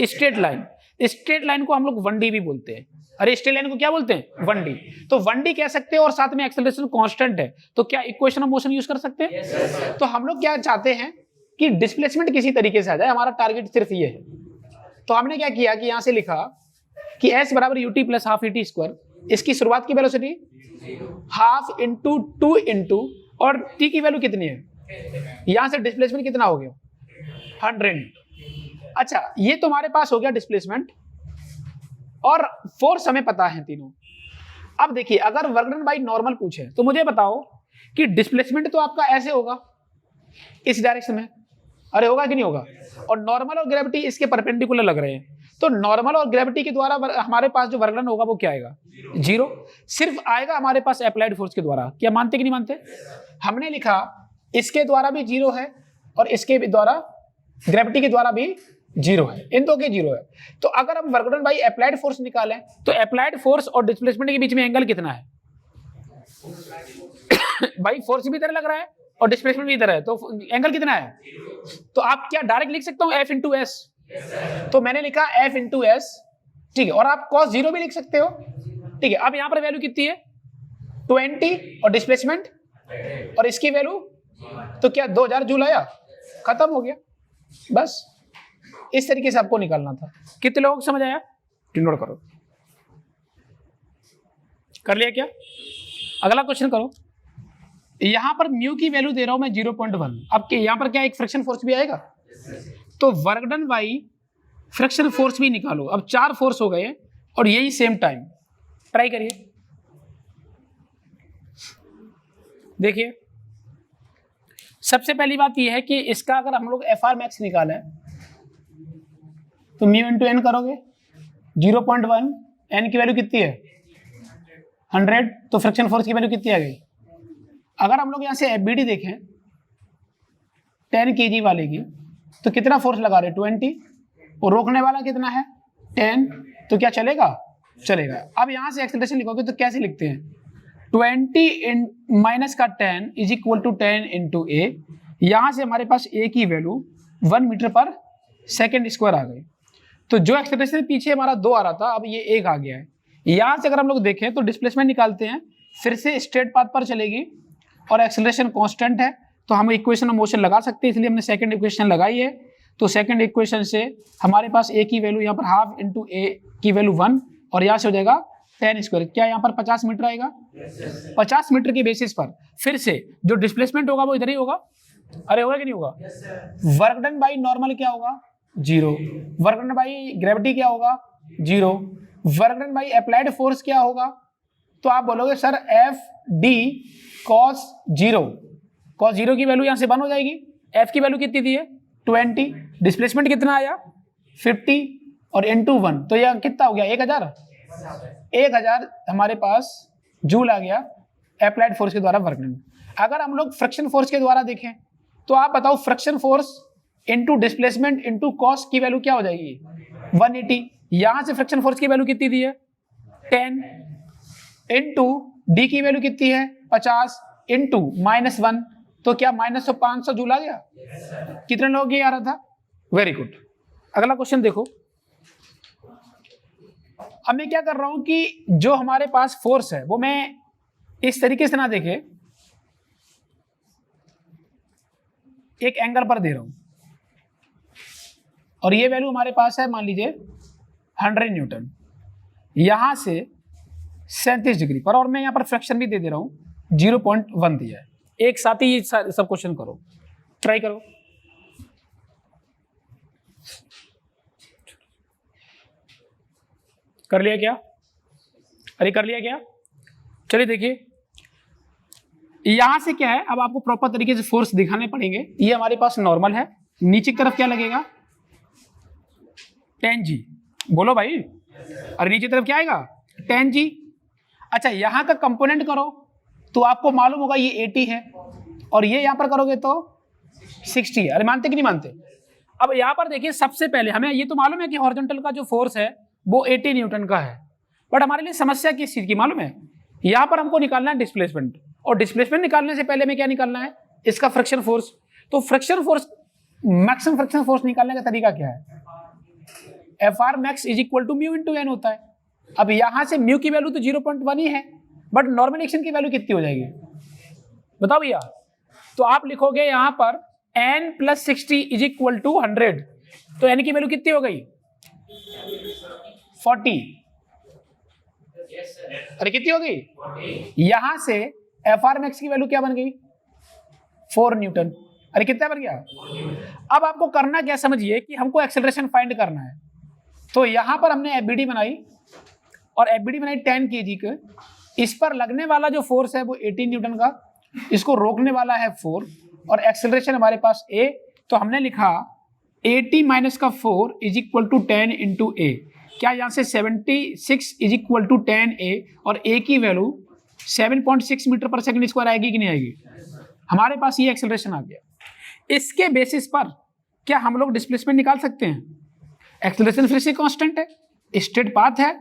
स्ट्रेट लाइन। स्ट्रेट लाइन को हम लोग 1D भी बोलते हैं। अरे स्ट्रेट लाइन को क्या बोलते हैं 1D। तो 1D कह सकते हैं और साथ में एक्सेलरेशन कांस्टेंट है तो क्या इक्वेशन ऑफ मोशन यूज कर सकते हैं। तो हम लोग क्या चाहते हैं कि डिस्प्लेसमेंट किसी तरीके से आ जाए, हमारा टारगेट सिर्फ ये है। तो हमने क्या किया कि यहां से लिखा कि s बराबर ut plus half et square, इसकी शुरुआत की वेलोसिटी हाफ इंटू 2 इंटू और t की वैल्यू कितनी है, यहां से डिस्प्लेसमेंट कितना हो गया 100। अच्छा ये तो हमारे पास हो गया डिस्प्लेसमेंट और फोर्स हमें पता है तीनों। अब देखिए अगर वर्क डन बाई नॉर्मल पूछे तो मुझे बताओ कि डिस्प्लेसमेंट तो आपका ऐसे होगा इस डायरेक्शन में, अरे होगा कि नहीं होगा, और नॉर्मल और ग्रेविटी इसके परपेंडिकुलर लग रहे हैं, तो नॉर्मल और ग्रेविटी के द्वारा हमारे पास जो वर्क डन होगा वो क्या आएगा, 0। सिर्फ आएगा हमारे पास अप्लाइड फोर्स के द्वारा। क्या मानते कि नहीं मानते? हमने लिखा इसके द्वारा भी 0 है और इसके द्वारा ग्रेविटी के द्वारा भी 0 है, इन दो के 0 है। तो अगर हम work done by applied force निकालें तो अप्लाइड फोर्स और डिस्प्लेसमेंट के बीच में एंगल कितना है? भाई फोर्स भी इधर लग रहा है और डिस्प्लेसमेंट भी इधर है, तो एंगल कितना है? तो आप क्या डायरेक्ट लिख सकता हूं F इंटू एस? तो मैंने लिखा F इंटू एस, ठीक है, और आप cos 0 भी लिख सकते हो, ठीक है। अब यहां पर वैल्यू कितनी है? 20 और डिस्प्लेसमेंट और इसकी वैल्यू तो क्या 2000 जूल आया, खत्म हो गया। बस इस तरीके से आपको निकालना था। कितने लोगों को समझ आया? नोट करो। कर लिया क्या? अगला क्वेश्चन करो। यहां पर म्यू की वैल्यू दे रहा हूं मैं 0.1। अब यहां पर क्या एक फ्रिक्शन फोर्स भी आएगा, तो work done by friction force भी निकालो। अब 4 फोर्स हो गए और यही सेम टाइम। ट्राई करिए, देखिए सबसे पहली बात यह है कि इसका अगर हम लोग FR मैक्स निकालें तो म्यू इंटू एन करोगे 0.1, एन की वैल्यू कितनी है 100, तो फ्रिक्शन फोर्स की वैल्यू कितनी आ गई? अगर हम लोग यहाँ से FBD देखें 10 kg वाले की, तो कितना फोर्स लगा रहे 20, और रोकने वाला कितना है 10, तो क्या चलेगा? चलेगा। अब यहाँ से एक्सेलरेशन लिखोगे तो कैसे लिखते हैं? 20 माइनस का 10 इज इक्वल टू 10 इंटू ए। यहाँ से हमारे पास ए की वैल्यू 1 मीटर पर सेकेंड स्क्वायर आ गई। तो जो एक्सेलरेशन पीछे हमारा 2 आ रहा था, अब ये 1 आ गया है। यहाँ से अगर हम लोग देखें तो डिस्प्लेसमेंट निकालते हैं, फिर से स्ट्रेट पाथ पर चलेगी और एक्सेलरेशन कांस्टेंट है, तो हम इक्वेशन ऑफ मोशन लगा सकते हैं, इसलिए हमने सेकंड इक्वेशन लगाई है। तो सेकंड इक्वेशन से हमारे पास ए की वैल्यू यहाँ पर हाफ इंटू ए की वैल्यू 1, और यहाँ से हो जाएगा 10 स्क्वायर। क्या यहाँ पर 50 मीटर आएगा? 50 मीटर के बेसिस पर फिर से जो डिस्प्लेसमेंट होगा वो इधर ही होगा। अरे होगा कि नहीं होगा? वर्क डन बाई नॉर्मल क्या होगा? 0। वर्क डन बाई ग्रेविटी क्या होगा? 0। Work done by applied force क्या होगा? तो आप बोलोगे सर FD cos 0। cos 0 की वैल्यू यहाँ से 1 हो जाएगी। F की वैल्यू कितनी दी है 20, डिस्प्लेसमेंट कितना आया 50, और इंटू 1, तो यह कितना हो गया 1000 हमारे पास जूल आ गया अप्लाइड फोर्स के द्वारा वर्क डन। अगर हम लोग फ्रिक्शन फोर्स के द्वारा देखें तो आप बताओ friction force into displacement into cos की वैल्यू क्या हो जाएगी 180। यहां से फ्रिक्शन फोर्स की वैल्यू कितनी दी है 10, इंटू डी की वैल्यू कितनी है 50, इंटू -1, तो क्या -500 जूल आ गया। कितने लोग ये आ रहा था? Very good. अगला क्वेश्चन देखो। अब मैं क्या कर रहा हूं कि जो हमारे पास फोर्स है वो मैं इस तरीके से ना देखे, एक एंगल पर दे रहा हूं, और ये वैल्यू हमारे पास है मान लीजिए 100 न्यूटन, यहां से 37 डिग्री पर, और मैं यहां पर फ्रैक्शन भी दे रहा हूं 0.1 दिया है। एक साथ ही सब क्वेश्चन करो, ट्राई करो। कर लिया क्या? अरे कर लिया क्या? चलिए देखिए यहां से क्या है, अब आपको प्रॉपर तरीके से फोर्स दिखाने पड़ेंगे। ये हमारे पास नॉर्मल है, नीचे की तरफ क्या लगेगा 10G। बोलो भाई, अरे नीचे की तरफ क्या आएगा 10G। अच्छा यहां का कंपोनेंट करो तो आपको मालूम होगा ये 80 है, और ये यहां पर करोगे तो 60 है। अरे मानते कि नहीं मानते? अब यहां पर देखिए सबसे पहले हमें ये तो मालूम है कि हॉरिजॉन्टल का जो फोर्स है वो 80 न्यूटन का है, बट हमारे लिए समस्या किस चीज की मालूम है? यहां पर हमको निकालना है डिस्प्लेसमेंट, और डिस्प्लेसमेंट निकालने से पहले में क्या निकालना है इसका फ्रिक्शन फोर्स। तो friction force, maximum friction force निकालने का तरीका क्या है? FR max is equal to mu into N होता है। अब यहां से म्यू की वैल्यू तो 0.1 ही है, बट नॉर्मल एक्शन की वैल्यू कितनी हो जाएगी बताओ भैया? तो आप लिखोगे यहां पर n + 60 इज इक्वल टू 100, तो n की वैल्यू कितनी हो गई 40। अरे कितनी हो गई? यहां से FR मैक्स की वैल्यू क्या बन गई 4 न्यूटन। अरे कितना बन गया? अब आपको करना क्या समझिए कि हमको एक्सेलरेशन फाइंड करना है। तो यहां पर हमने FBD बनाई, और FBD बनाई 10 kg के, इस पर लगने वाला जो फोर्स है वो 18 न्यूटन का, इसको रोकने वाला है 4, और एक्सेलरेशन हमारे पास a, तो हमने लिखा 80 माइनस का 4 इज इक्वल टू 10 इंटू ए। क्या यहाँ से 76 इज इक्वल टू 10 ए, और ए की वैल्यू 7.6 मीटर पर सेकंड स्क्वायर आएगी कि नहीं आएगी? हमारे पास ये एक्सेलरेशन आ गया। इसके बेसिस पर क्या हम लोग डिस्प्लेसमेंट निकाल सकते हैं? एक्सेलरेशन फिर से कांस्टेंट है, स्ट्रेट पाथ है,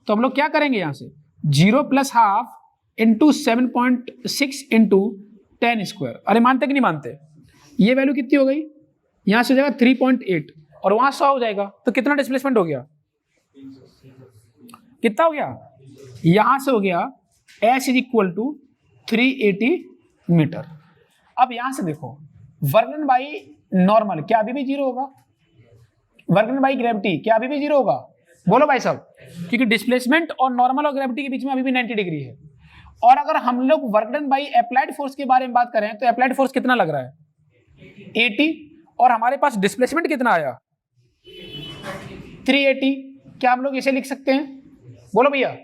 तो हम लोग क्या करेंगे यहाँ से 0 plus half into 7.6 into 10 square. अरे मानते कि नहीं मानते? ये वैल्यू कितनी हो गई? यहाँ से हो जाएगा 3.8 और वहाँ 100 हो जाएगा, तो कितना डिस्प्लेसमेंट हो गया? कितना हो गया? यहाँ से हो गया S is equal to 380 metre. अब यहाँ से देखो वर्क डन बाई नॉर्मल क्या अभी भी 0 होगा? वर्क डन बाई ग्रेविटी क्या अभी भी 0 होगा? बोलो भाई साहब, क्योंकि डिस्प्लेसमेंट और नॉर्मल और ग्रेविटी के बीच में अभी भी 90 डिग्री है। और अगर हम लोग work done by applied force के बारे में बात करें तो अप्लाइड फोर्स कितना लग रहा है? 80, और हमारे पास डिस्प्लेसमेंट कितना आया? 380। क्या हम लोग इसे लिख सकते हैं? बोलो भैया।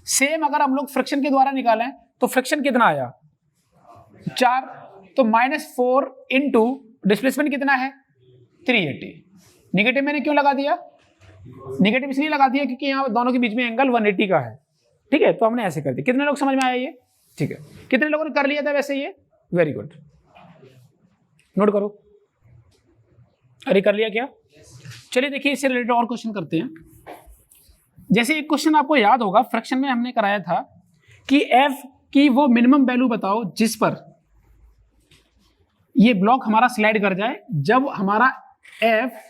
सेम अगर हम लोग फ्रिक्शन के द्वारा निकालें तो फ्रिक्शन कितना आया? 4, तो -4 इंटू डिस्प्लेसमेंट कितना है? 380। निगेटिव मैंने क्यों लगा दिया? निगेटिव इसलिए लगा दिया क्योंकि यहाँ दोनों के बीच में एंगल 180 का है। ठीक है, तो हमने ऐसे कर दिया। कितने लोग समझ में आया ये? ठीक है, कितने लोगों ने कर लिया था वैसे ये? वेरी गुड, नोट करो। अरे कर लिया क्या? चलिए देखिए इससे रिलेटेड और क्वेश्चन करते हैं। जैसे एक क्वेश्चन आपको याद होगा फ्रैक्शन में हमने कराया था कि एफ की वो मिनिमम वैल्यू बताओ जिस पर ये ब्लॉक हमारा स्लाइड कर जाए जब हमारा एफ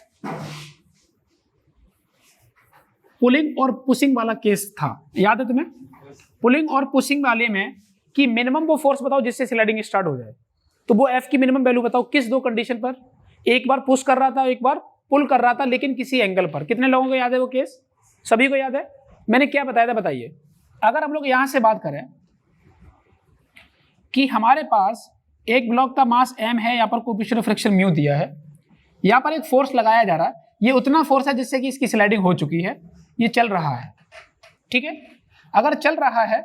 पुलिंग और पुशिंग वाला केस था। याद है तुम्हें? पुलिंग और पुशिंग वाले में कि मिनिमम वो फोर्स बताओ जिससे स्लाइडिंग स्टार्ट हो जाए। तो वो एफ की मिनिमम वैल्यू बताओ किस दो कंडीशन पर? एक बार पुश कर रहा था, एक बार पुल कर रहा था, लेकिन किसी एंगल पर। कितने लोगों को याद है वो केस? सभी को याद है? मैंने क्या बताया था बताइए। अगर हम लोग यहां से बात करें कि हमारे पास एक ब्लॉक का मास m है, यहाँ पर कोएफिशिएंट ऑफ फ्रिक्शन म्यू दिया है, यहाँ पर एक फोर्स लगाया जा रहा है, ये उतना फोर्स है जिससे कि इसकी स्लाइडिंग हो चुकी है, ये चल रहा है। ठीक है, अगर चल रहा है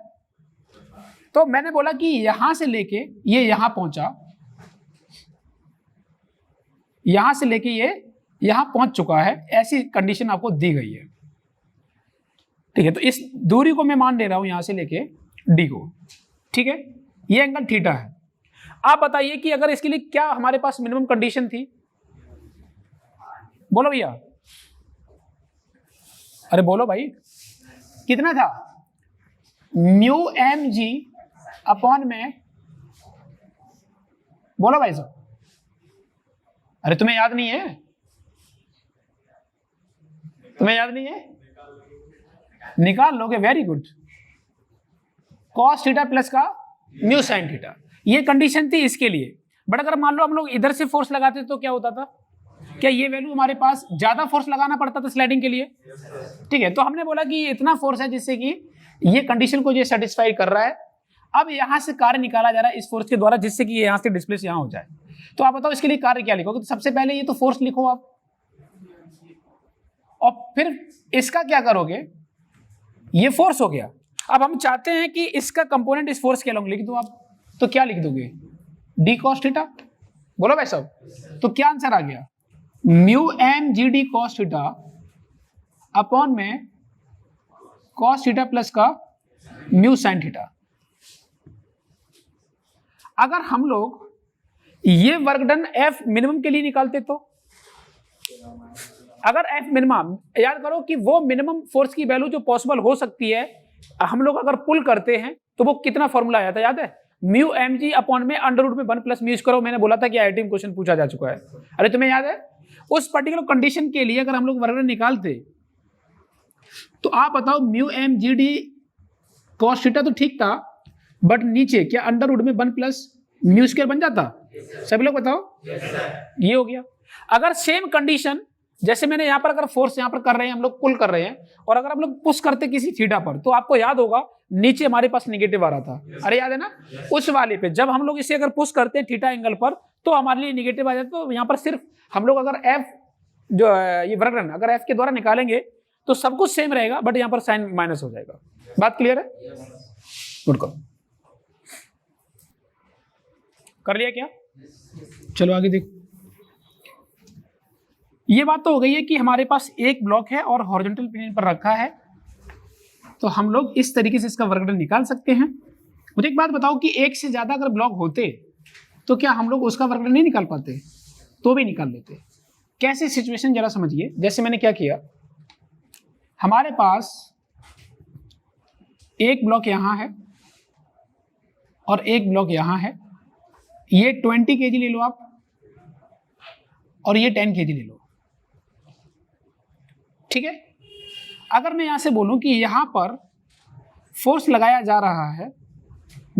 तो मैंने बोला कि यहां से लेके ये यहां पहुंचा, यहां से लेके ये यहां पहुंच चुका है, ऐसी कंडीशन आपको दी गई है। ठीक है, तो इस दूरी को मैं मान ले रहा हूं यहां से लेके डी को। ठीक है, ये एंगल थीटा है। आप बताइए कि अगर इसके लिए क्या हमारे पास मिनिमम कंडीशन थी? बोलो भैया, अरे बोलो भाई, कितना था? म्यू एम जी अपॉन में, बोलो भाई साहब। अरे तुम्हें याद नहीं है? तुम्हें याद नहीं है? निकाल लोगे, very good. Cos theta plus का म्यू साइन थीटा, ये कंडीशन थी इसके लिए। बट अगर मान लो हम लोग इधर से फोर्स लगाते तो क्या होता था? क्या ये वैल्यू हमारे पास ज्यादा फोर्स लगाना पड़ता था स्लाइडिंग के लिए? ठीक है, तो हमने बोला कि इतना फोर्स है जिससे कि ये कंडीशन को ये सेटिस्फाई कर रहा है। अब यहां से कार्य निकाला जा रहा है इस फोर्स के द्वारा जिससे कि यहां से डिस्प्लेस यहां हो जाए। तो आप बताओ इसके लिए कार्य क्या लिखोगे? तो सबसे पहले ये तो फोर्स लिखो आप, और फिर इसका क्या करोगे? ये फोर्स हो गया। अब हम चाहते हैं कि इसका कंपोनेंट इस फोर्स के अलॉन्ग लिख दो आप, तो क्या लिख दोगे? D cos theta. बोलो भाई साहब, तो क्या आंसर आ गया? Mu m g d cos theta upon में कॉस थीटा प्लस का म्यू साइन थीटा। अगर हम लोग ये वर्क डन एफ मिनिमम के लिए निकालते तो, अगर एफ मिनिमम, याद करो कि वो मिनिमम फोर्स की वैल्यू जो पॉसिबल हो सकती है, हम लोग अगर पुल करते हैं तो वो कितना फॉर्मूला आया था याद है? म्यू एम जी अपॉन में अंडर रूट में 1 प्लस म्यू करो। मैंने बोला था कि आईआईटी में क्वेश्चन पूछा जा चुका है। अरे तुम्हें याद है? उस पर्टिकुलर कंडीशन के लिए अगर हम लोग वर्क डन निकालते तो आप बताओ mu m g d cos theta तो ठीक था, बट नीचे क्या अंडर रूट में 1 प्लस म्यू स्क्वायर बन जाता? सभी लोग बताओ। ये हो गया। अगर सेम कंडीशन जैसे मैंने यहाँ पर, अगर फोर्स यहाँ पर कर रहे हैं हम लोग, पुल कर रहे हैं, और अगर हम लोग पुश करते किसी थीटा पर, तो आपको याद होगा नीचे हमारे पास नेगेटिव आ रहा था। अरे याद है ना? उस वाले पे जब हम लोग इसे अगर पुश करते हैं थीटा एंगल पर तो हमारे लिए नेगेटिव आ जाता है। तो यहाँ पर सिर्फ हम लोग अगर एफ जो ये वर्क डन अगर एफ के द्वारा निकालेंगे तो सब कुछ सेम रहेगा, बट यहाँ पर साइन माइनस हो जाएगा। बात क्लियर है? नोट करो। कर लिया क्या? चलो आगे देखो। ये बात तो हो गई है कि हमारे पास एक ब्लॉक है और हॉरिजॉन्टल प्लेन पर रखा है, तो हम लोग इस तरीके से इसका वर्क डन निकाल सकते हैं। मुझे एक बात बताओ कि एक से ज्यादा अगर ब्लॉक होते तो क्या हम लोग उसका वर्क डन नहीं निकाल पाते? तो भी निकाल लेते। कैसे सिचुएशन जरा समझिए। जैसे मैंने क्या किया, हमारे पास एक ब्लॉक यहां है और एक ब्लॉक यहां है। ये 20 kg ले लो आप और ये 10 kg ले लो, ठीक है। अगर मैं यहां से बोलूं कि यहां पर फोर्स लगाया जा रहा है,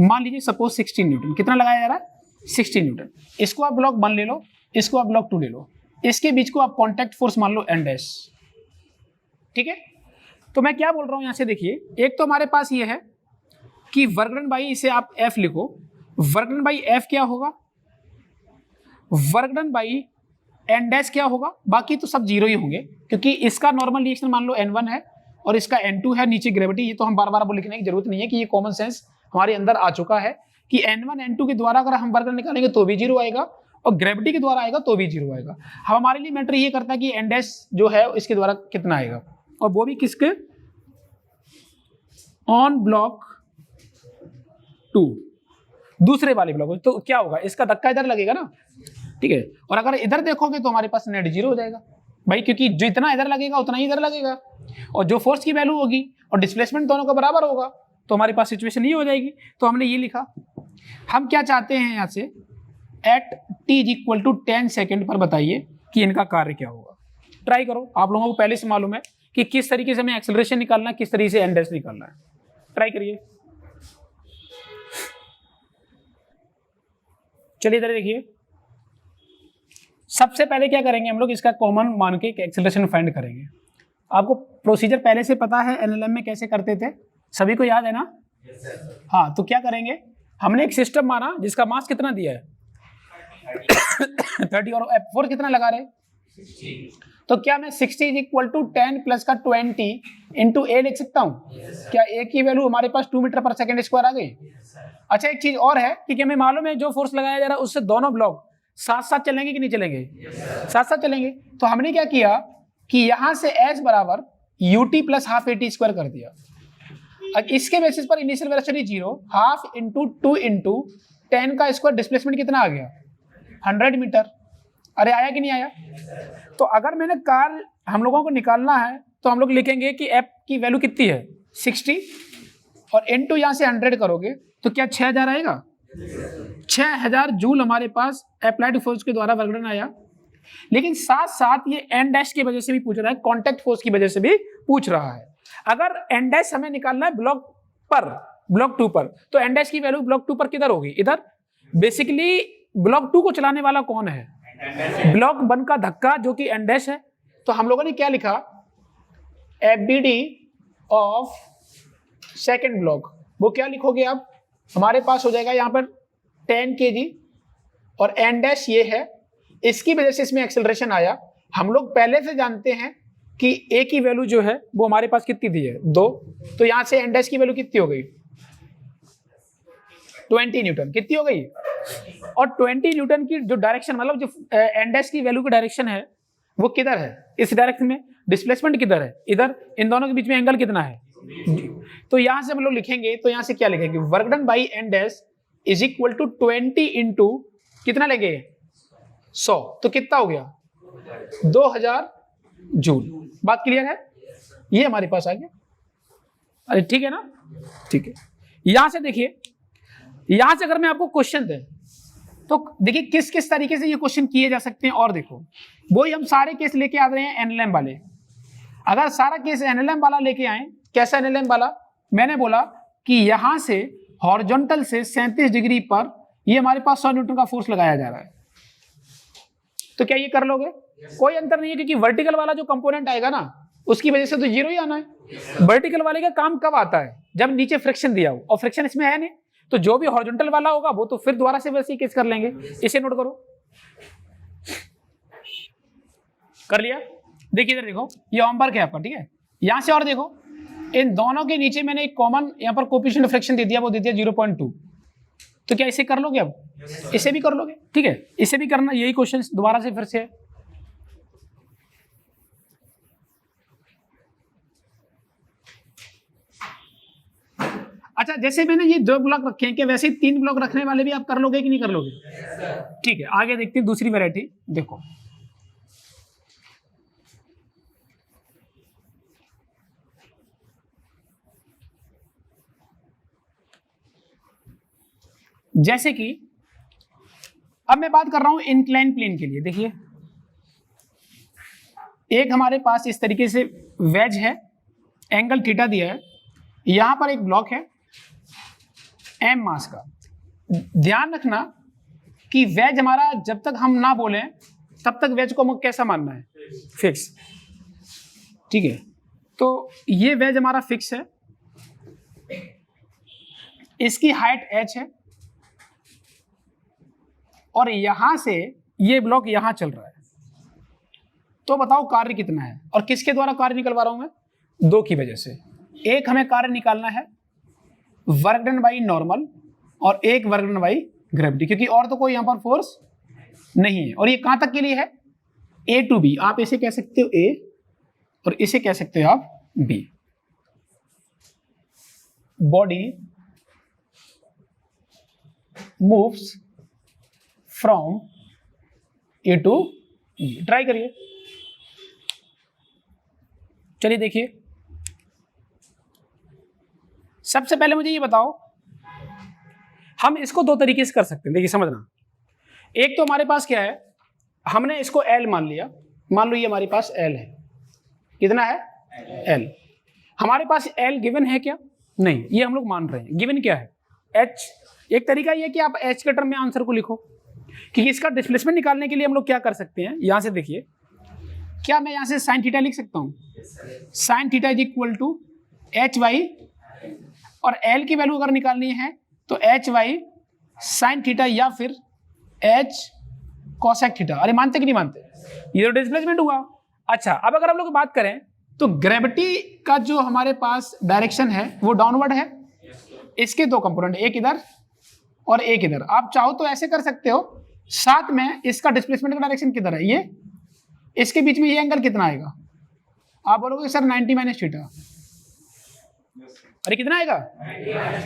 मान लीजिए सपोज 16 न्यूटन। कितना लगाया जा रहा है? 16 न्यूटन। इसको आप ब्लॉक 1 ले लो, इसको आप ब्लॉक 2 ले लो, इसके बीच को आप कॉन्टैक्ट फोर्स मान लो N डैश, ठीक है। तो मैं क्या बोल रहा हूं यहां से देखिए, एक तो हमारे पास ये है कि वर्क डन बाई, इसे आप F लिखो, वर्क डन बाई F क्या होगा? Work done by N dash क्या होगा? बाकी तो सब जीरो ही होंगे, क्योंकि इसका नॉर्मल रिएक्शन मान लो N1 है और इसका N2 है, नीचे ग्रेविटी। ये तो हम बार बार लिखने की जरूरत नहीं है, कि ये कॉमन सेंस हमारे अंदर आ चुका है कि N1 N2 के द्वारा अगर हम वर्क डन निकालेंगे तो भी जीरो आएगा और ग्रेविटी के द्वारा आएगा तो भी जीरो आएगा। हम हमारे लिए मैटर ये करता है कि N डैश जो है इसके द्वारा कितना आएगा, और वो भी किसके? ऑन ब्लॉक 2, दूसरे वाले ब्लॉक। तो क्या होगा, इसका धक्का इधर लगेगा ना, ठीक है। और अगर इधर देखोगे तो हमारे पास नेट जीरो हो जाएगा भाई, क्योंकि जितना इधर लगेगा उतना ही इधर लगेगा, और जो फोर्स की वैल्यू होगी और डिस्प्लेसमेंट दोनों का बराबर होगा, तो हमारे पास सिचुएशन ये हो जाएगी। तो हमने ये लिखा। हम क्या चाहते हैं यहाँ से, at t equal to 10 second पर बताइए कि इनका कार्य क्या होगा। ट्राई करो, आप लोगों को पहले से मालूम है कि किस तरीके से हमें एक्सेलरेशन निकालना है, किस तरीके से N डैश निकालना है। ट्राई करिए। चलिए इधर देखिए, सबसे पहले क्या करेंगे हम लोग, इसका कॉमन मान के एक्सेलरेशन फाइंड करेंगे। आपको प्रोसीजर पहले से पता है एलएलएम में कैसे करते थे, सभी को याद है ना? हाँ, तो क्या करेंगे, हमने एक सिस्टम माना जिसका मास कितना दिया है 30 और फोर्स कितना लगा रहे, तो क्या मैं 60 इक्वल टू 10 प्लस का 20 इंटू ए लिख सकता हूँ? क्या ए की वैल्यू हमारे पास 2 मीटर पर सेकेंड स्क्वायर आ गई। अच्छा, एक चीज और है कि हमें मालूम है जो फोर्स लगाया जा रहा है उससे दोनों ब्लॉक साथ साथ चलेंगे कि नहीं चलेंगे? साथ साथ चलेंगे। तो हमने क्या किया कि यहां से एच बराबर UT plus half eighty square कर दिया। अब इसके बेसिस पर initial velocity 0, half into 2 into 10 का स्क्वायर, डिस्प्लेसमेंट कितना आ गया 100 मीटर। अरे आया कि नहीं आया? तो अगर मैंने कार हम लोगों को निकालना है तो हम लोग लिखेंगे कि एफ की वैल्यू कितनी है 60 और इंटू यहाँ से 100 करोगे तो क्या 6000 आएगा? 6000 जूल हमारे पास अप्लाइड फोर्स के द्वारा वर्क डन आया। लेकिन साथ साथ ये एन डैश की वजह से भी पूछ रहा है, कॉन्टैक्ट फोर्स की वजह से भी पूछ रहा है। अगर एन डैश हमें निकालना है ब्लॉक 2 पर, तो एन डैश की वैल्यू ब्लॉक 2 पर किधर होगी? इधर। बेसिकली ब्लॉक 2 को चलाने वाला कौन है? ब्लॉक 1 का धक्का जो कि एन डैश है। तो हम लोगों ने क्या लिखा, एफबीडी ऑफ सेकेंड ब्लॉक। वो क्या लिखोगे आप? हमारे पास हो जाएगा यहाँ पर 10 kg और एन डैश ये है, इसकी वजह से इसमें एक्सेलरेशन आया। हम लोग पहले से जानते हैं कि ए की वैल्यू जो है वो हमारे पास कितनी दी है 2, तो यहां से एन डैश की वैल्यू कितनी हो गई 20 न्यूटन। कितनी हो गई? और 20 न्यूटन की जो डायरेक्शन, मतलब जो एन डैश की वैल्यू की डायरेक्शन है वो किधर है? इस डायरेक्शन में। डिस्प्लेसमेंट किधर है? इधर। इन दोनों के बीच में एंगल कितना है? तो यहां से हम लोग लिखेंगे, तो यहां से क्या लिखेंगे, work done by N dash is equal to 20 into कितना लेंगे 100, तो कितना हो गया 2000 जूल। बात क्लियर है? ये हमारे पास आ गया। अरे ठीक है ना? ठीक है। यहां से देखिए, यहां से अगर मैं आपको क्वेश्चन दे तो देखिए किस किस तरीके से ये क्वेश्चन किए जा सकते हैं। और देखो वही हम सारे केस लेके आ रहे हैं एनएलएम वाले। अगर सारा केस एनएलएम वाला लेके आए, कैसा एनएलएम वाला? मैंने बोला कि यहां से हॉरिजॉन्टल से 37 डिग्री पर ये हमारे पास 100 न्यूटन का फोर्स लगाया जा रहा है, तो क्या ये कर लोगे? कोई अंतर नहीं है, क्योंकि वर्टिकल वाला जो कंपोनेंट आएगा ना उसकी वजह से तो जीरो ही आना है। वर्टिकल वाले का काम कब आता है? जब नीचे फ्रिक्शन दिया हो, और फ्रिक्शन इसमें है नहीं, तो जो भी हॉरिजॉन्टल वाला होगा वो तो फिर दोबारा से वैसे ही केस कर लेंगे। इसे नोट करो। कर लिया? देखिए इधर देखो, ये होमवर्क है आपका, ठीक है। यहां से और देखो, इन दोनों के नीचे मैंने एक कॉमन यहाँ पर कोएफिशिएंट ऑफ फ्रिक्शन दे दिया, वो दे दिया 0.2। तो क्या इसे कर लोगे अब? इसे भी कर लोगे, ठीक है, इसे भी करना, यही क्वेश्चन दोबारा से फिर से है। अच्छा, जैसे मैंने ये 2 ब्लॉक रखे हैं, क्या वैसे ही 3 ब्लॉक रखने वाले भी आप कर लोगे कि नहीं कर लोगे? ठीक है, आगे देखते हैं दूसरी वैरायटी। देखो जैसे कि अब मैं बात कर रहा हूं इंक्लाइन प्लेन के लिए। देखिए एक हमारे पास इस तरीके से वेज है, एंगल थीटा दिया है, यहां पर एक ब्लॉक है एम मास का। ध्यान रखना कि वेज हमारा जब तक हम ना बोलें तब तक वेज को हमें कैसा मानना है? फिक्स, ठीक है। तो ये वेज हमारा फिक्स है, इसकी हाइट h है और यहां से ये ब्लॉक यहां चल रहा है। तो बताओ कार्य कितना है और किसके द्वारा कार्य निकलवा रहा हूं मैं? 2 की वजह से। एक हमें कार्य निकालना है वर्क डन बाई नॉर्मल और एक वर्क डन बाई ग्रेविटी, क्योंकि और तो कोई यहां पर फोर्स नहीं है। और ये कहां तक के लिए है? A to B। आप इसे कह सकते हो A और इसे कह सकते हो आप B। Body moves from A to B। Try करिए, चलिए देखिए। सबसे पहले मुझे ये बताओ, हम इसको 2 तरीके से कर सकते हैं। देखिए समझना, एक तो हमारे पास क्या है, हमने इसको L मान लिया, मान लो ये हमारे पास L है। कितना है? L। हमारे पास L गिवन है क्या? नहीं, ये हम लोग मान रहे हैं। गिवन क्या है? H। एक तरीका ये कि आप H के टर्म में आंसर को लिखो, क्योंकि इसका डिस्प्लेसमेंट निकालने के लिए हम लोग क्या कर सकते हैं, यहां से देखिए, क्या मैं यहां से साइन थीटा लिख सकता हूं? Sine theta is equal to h y, और L की वैल्यू अगर निकालनी है तो एच वाई साइन थीटा या फिर एच कोसेक थीटा। अरे मानते कि नहीं मानते? ये तो डिस्प्लेसमेंट हुआ। अच्छा, अब अगर हम लोग बात करें तो ग्रेविटी का जो हमारे पास डायरेक्शन है वो डाउनवर्ड है। इसके 2 कंपोनेंट, एक इधर और एक इधर। आप चाहो तो ऐसे कर सकते हो, साथ में इसका डिस्प्लेसमेंट का डायरेक्शन किधर है, ये, इसके बीच में ये एंगल कितना आएगा? आप बोलोगे सर 90 माइनस थीटा। अरे कितना आएगा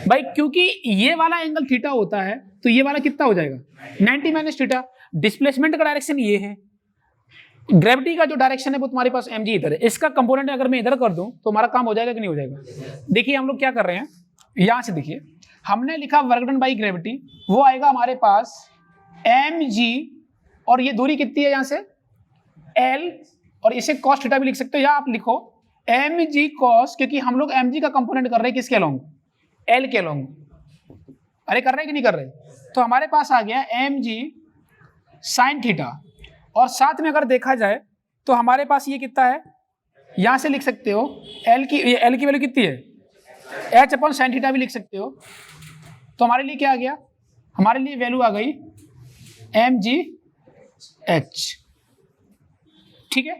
भाई? क्योंकि ये वाला एंगल थीटा होता है तो ये वाला कितना हो जाएगा? 90 माइनस थीटा। डिस्प्लेसमेंट का डायरेक्शन ये है, ग्रेविटी का जो डायरेक्शन है वो तुम्हारे पास mg इधर है। इसका कंपोनेंट अगर मैं इधर कर दूं तो हमारा काम हो जाएगा कि नहीं हो जाएगा? देखिए हम लोग क्या कर रहे हैं, यहां से देखिए, हमने लिखा वर्क डन बाई ग्रेविटी, वो आएगा हमारे पास mg, और ये दूरी कितनी है यहां से? L, और इसे cos थीटा भी लिख सकते हो, या आप लिखो mg cos, क्योंकि हम लोग mg का कंपोनेंट कर रहे हैं किसके अलोंग? L के अलोंग। अरे कर रहे हैं कि नहीं कर रहे? तो हमारे पास आ गया mg साइन थीटा, और साथ में अगर देखा जाए तो हमारे पास ये कितना है, यहां से लिख सकते हो L की वैल्यू कितनी है? h अपॉन साइन थीटा भी लिख सकते हो। तो हमारे लिए क्या आ गया? हमारे लिए वैल्यू आ गई mg h। ठीक है,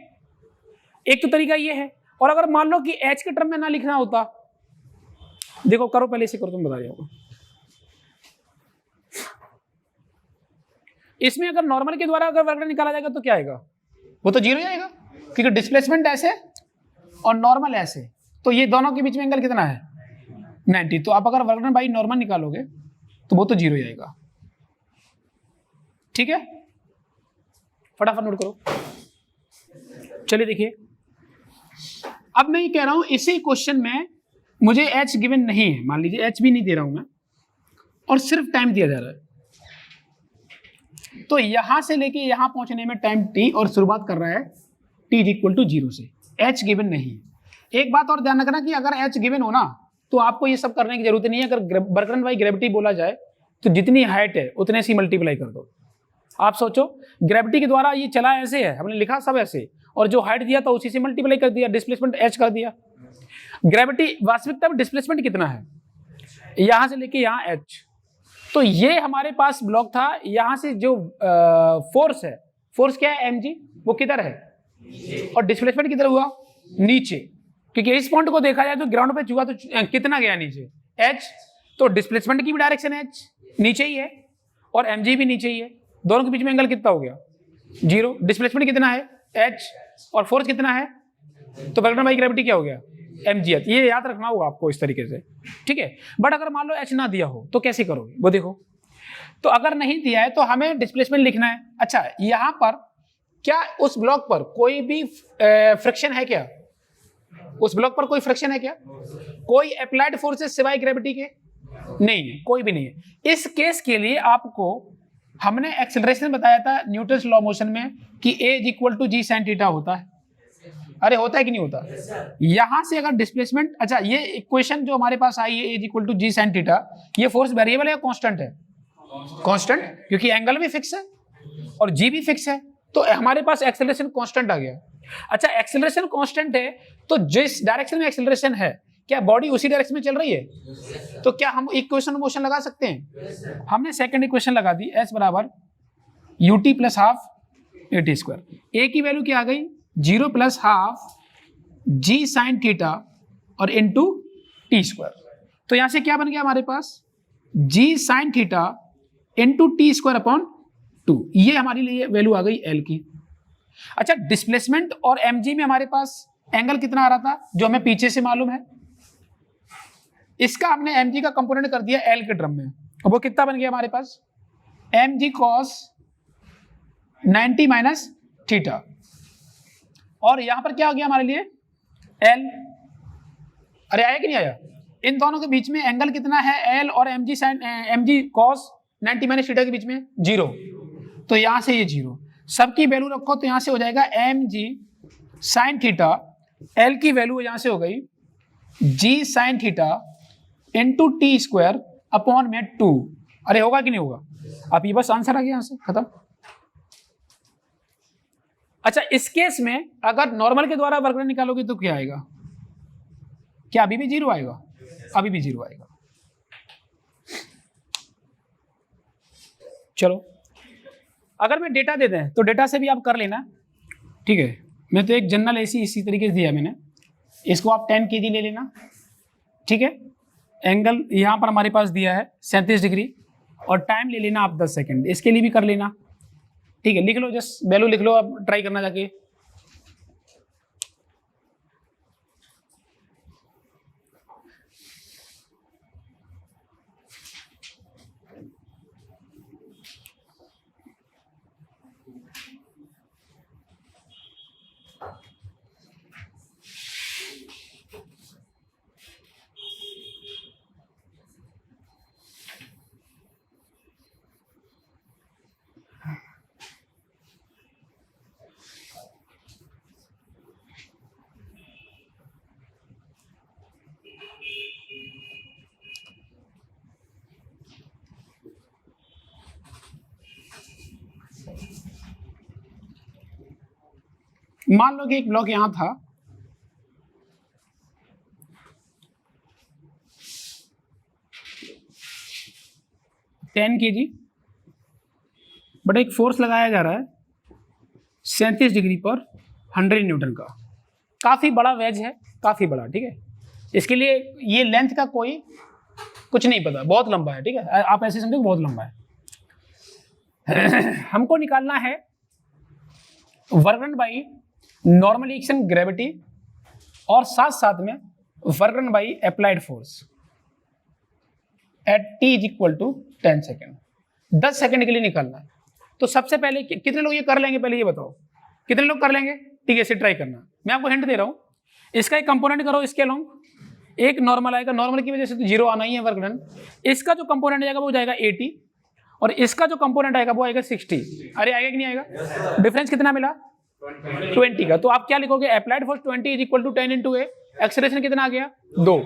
एक तो तरीका ये है। और अगर मान लो कि h के टर्म में ना लिखना होता, देखो करो पहले इसे करो, तुम बता रहे हो। इसमें अगर नॉर्मल के द्वारा अगर वर्क डन निकाला जाएगा तो क्या आएगा? वो तो 0 आएगा, क्योंकि डिस्प्लेसमेंट ऐसे और नॉर्मल ऐसे, तो ये दोनों के बीच में एंगल कितना है? 90। तो आप अगर वर्क डन बाई नॉर्मल निकालोगे तो वो तो 0 ही आएगा। ठीक है, फटाफट नोट करो। चलिए देखिए, अब मैं ये कह रहा हूं इसी क्वेश्चन में मुझे h गिवन नहीं है, मान लीजिए h भी नहीं दे रहा हूं मैं, और सिर्फ टाइम दिया जा रहा है। तो यहां से लेके यहां पहुंचने में टाइम t, और शुरुआत कर रहा है t इज इक्वल टू 0 से। h गिवन नहीं है। एक बात और ध्यान रखना कि अगर h गिवन हो ना तो आपको ये सब करने की जरूरत नहीं है। अगर वर्क डन बाई ग्रेविटी बोला जाए तो जितनी हाइट है उतने से मल्टीप्लाई कर दो। आप सोचो, ग्रेविटी के द्वारा ये चला ऐसे है, हमने लिखा सब ऐसे, और जो हाइट दिया था उसी से मल्टीप्लाई कर दिया, डिस्प्लेसमेंट h कर दिया। ग्रेविटी वास्तविकता में डिस्प्लेसमेंट कितना है? यहां से लेके यहां h। तो ये हमारे पास ब्लॉक था, यहां से जो फोर्स है, फोर्स क्या है? mg, वो किधर है? और डिस्प्लेसमेंट किधर हुआ? नीचे, क्योंकि इस पॉइंट को देखा जाए तो ग्राउंड पे छुआ तो कितना गया नीचे, h, तो डिस्प्लेसमेंट की भी डायरेक्शन h नीचे ही है और mg भी नीचे ही है, दोनों के बीच में एंगल कितना हो गया 0, डिस्प्लेसमेंट कितना है h और फोर्स कितना है, तो वर्क डन बाई ग्रेविटी क्या हो गया mg। ये याद रखना होगा आपको इस तरीके से, ठीक है। बट अगर मान लो h ना दिया हो तो कैसे करोगे वो देखो। तो अगर नहीं दिया है तो हमें डिस्प्लेसमेंट लिखना है। अच्छा, यहां पर क्या उस ब्लॉक पर कोई भी फ्रिक्शन है क्या, उस ब्लॉक पर कोई फ्रिक्शन है क्या, कोई अप्लाइड फोर्सेस सिवाय ग्रेविटी के नहीं है, कोई भी नहीं है। इस केस के लिए आपको हमने एक्सेलरेशन बताया था न्यूटन्स लॉ मोशन में कि a is equal to g sine theta होता है। अरे होता है कि नहीं होता। यहां से अगर डिस्प्लेसमेंट, अच्छा ये इक्वेशन जो हमारे पास आई है a is equal to g sine theta, ये फोर्स वेरिएबल है या कांस्टेंट है, कांस्टेंट, क्योंकि एंगल भी फिक्स है और g भी फिक्स है, तो हमारे पास एक्सेलरेशन कांस्टेंट आ गया। अच्छा, एक्सेलरेशन कांस्टेंट है तो जिस डायरेक्शन में एक्सेलरेशन है क्या बॉडी उसी डायरेक्शन में चल रही है, तो क्या हम इक्वेशन मोशन लगा सकते हैं। हमने सेकंड इक्वेशन लगा दी, s बराबर ut plus half at square. a की वैल्यू क्या आ गई 0 plus half g sign theta और इनटू t स्क्वायर। तो यहां से क्या बन गया हमारे पास g sine theta into t square upon 2, ये हमारे लिए वैल्यू आ गई l की। अच्छा, डिस्प्लेसमेंट और mg में हमारे पास एंगल कितना आ रहा था जो हमें पीछे से मालूम है, इसका हमने mg का कंपोनेंट कर दिया l के टर्म में, और वो कितना बन गया हमारे पास mg cos 90 माइनस थीटा, और यहां पर क्या हो गया हमारे लिए l। अरे आया कि नहीं आया, इन दोनों के बीच में एंगल कितना है l और mg sin mg cos 90 minus theta के बीच में 0, तो यहां से ये 0 सबकी वैल्यू रखो तो यहां से हो जाएगा mg sin थीटा, l की वैल्यू यहां से हो गई g sin theta into T square upon में 2। अरे होगा कि नहीं होगा, अब ये बस आंसर आ गया यहां से, खत्म। अच्छा, इस केस में अगर नॉर्मल के द्वारा वर्क डन निकालोगे तो क्या आएगा, क्या अभी भी 0 आएगा, अभी भी 0 आएगा। चलो, अगर मैं डेटा दे दें तो डेटा से भी आप कर लेना, ठीक है। मैं तो एक जनरल ऐसी इसी तरीके से दिया मैंने, इसको आप 10 kg ले लेना, ठीक है। एंगल यहाँ पर हमारे पास दिया है 37 डिग्री और टाइम ले लेना आप 10 सेकंड, इसके लिए भी कर लेना, ठीक है। लिख लो, जस्ट वैल्यू लिख लो, आप ट्राई करना जाके। मान लो कि एक ब्लॉक यहां था, टेन kg, बट एक फोर्स लगाया जा रहा है 37 डिग्री पर 100 न्यूटन का, काफी बड़ा वेज है, काफी बड़ा, ठीक है। इसके लिए ये लेंथ का कोई कुछ नहीं पता, बहुत लंबा है, ठीक है। आप ऐसे समझो बहुत लंबा है। हमको निकालना है work done by normal action gravity और साथ साथ में work done by applied force at t is equal to 10 second, 10 second के लिए निकालना है। तो सबसे पहले कितने लोग ये कर लेंगे, पहले ये बताओ कितने लोग कर लेंगे, ठीक है। इसे ट्राई करना, मैं आपको हिंट दे रहा हूँ, इसका एक कंपोनेंट करो इसके अलोंग, एक नॉर्मल आएगा, नॉर्मल की वजह से तो 0 आना ही है वर्क डन। इसका जो कंपोनेंट आएगा वो जाएगा 80 और इसका जो कंपोनेंट आएगा वो आएगा 60। अरे आएगा कि नहीं आएगा, डिफरेंस कितना मिला 20 का। तो आप क्या लिखोगे, applied force 20 is equal to 10 into a, acceleration कितना आ गया 2,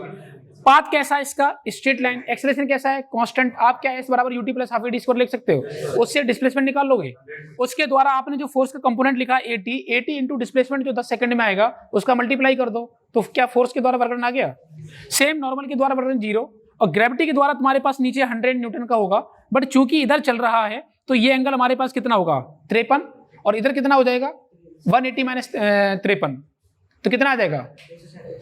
पाथ कैसा है इसका स्ट्रेट लाइन, एक्सेलरेशन कैसा है कांस्टेंट, आप क्या एस बराबर UT plus half A D square लिख सकते हो, उससे डिस्प्लेसमेंट निकाल लोगे। उसके द्वारा आपने जो फोर्स का कंपोनेंट लिखा 80 इंटू डिस्प्लेसमेंट जो 10 सेकंड में आएगा उसका मल्टीप्लाई कर दो, तो क्या फोर्स के द्वारा वर्क डन आ गया। सेम नॉर्मल के द्वारा वर्क डन 0 और ग्रेविटी के द्वारा तुम्हारे पास नीचे 100 न्यूटन का होगा, बट चूंकि इधर चल रहा है तो ये एंगल हमारे पास कितना होगा 53 और इधर कितना हो जाएगा 180 माइनस 53, तो कितना आ जाएगा?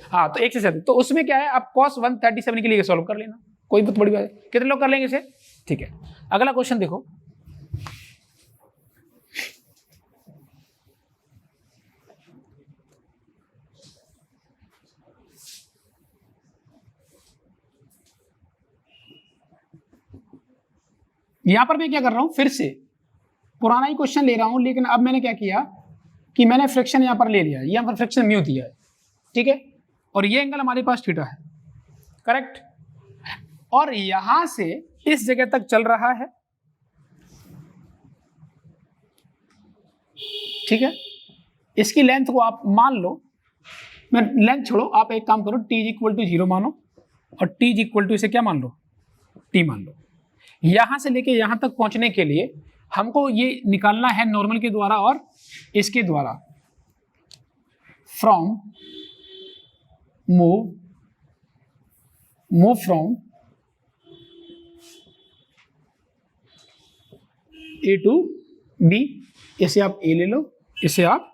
हाँ, तो 137। तो उसमें क्या है, आप cos 137 के लिए सॉल्व कर लेना, कोई बहुत बड़ी बात है। कितने लोग कर लेंगे इसे? ठीक है, अगला क्वेश्चन देखो। यहां पर मैं क्या कर रहा हूं, फिर से पुराना ही क्वेश्चन ले रहा हूं, लेकिन अब मैंने क्या किया कि मैंने फ्रिक्शन यहां पर ले लिया, यहां पर फ्रिक्शन म्यू दिया है, ठीक है, और ये एंगल हमारे पास थीटा है, करेक्ट, और यहां से इस जगह तक चल रहा है, ठीक है। इसकी लेंथ को आप मान लो, मैं लेंथ छोड़ो, आप एक काम करो, t इक्वल टू 0 मानो, और t इक्वल टू इसे क्या मान लो, t मान लो। यहां से लेके यहां तक पहुंचने के लिए हमको ये निकालना है नॉर्मल के द्वारा और इसके द्वारा, from move from A to B, इसे आप ए ले लो, इसे आप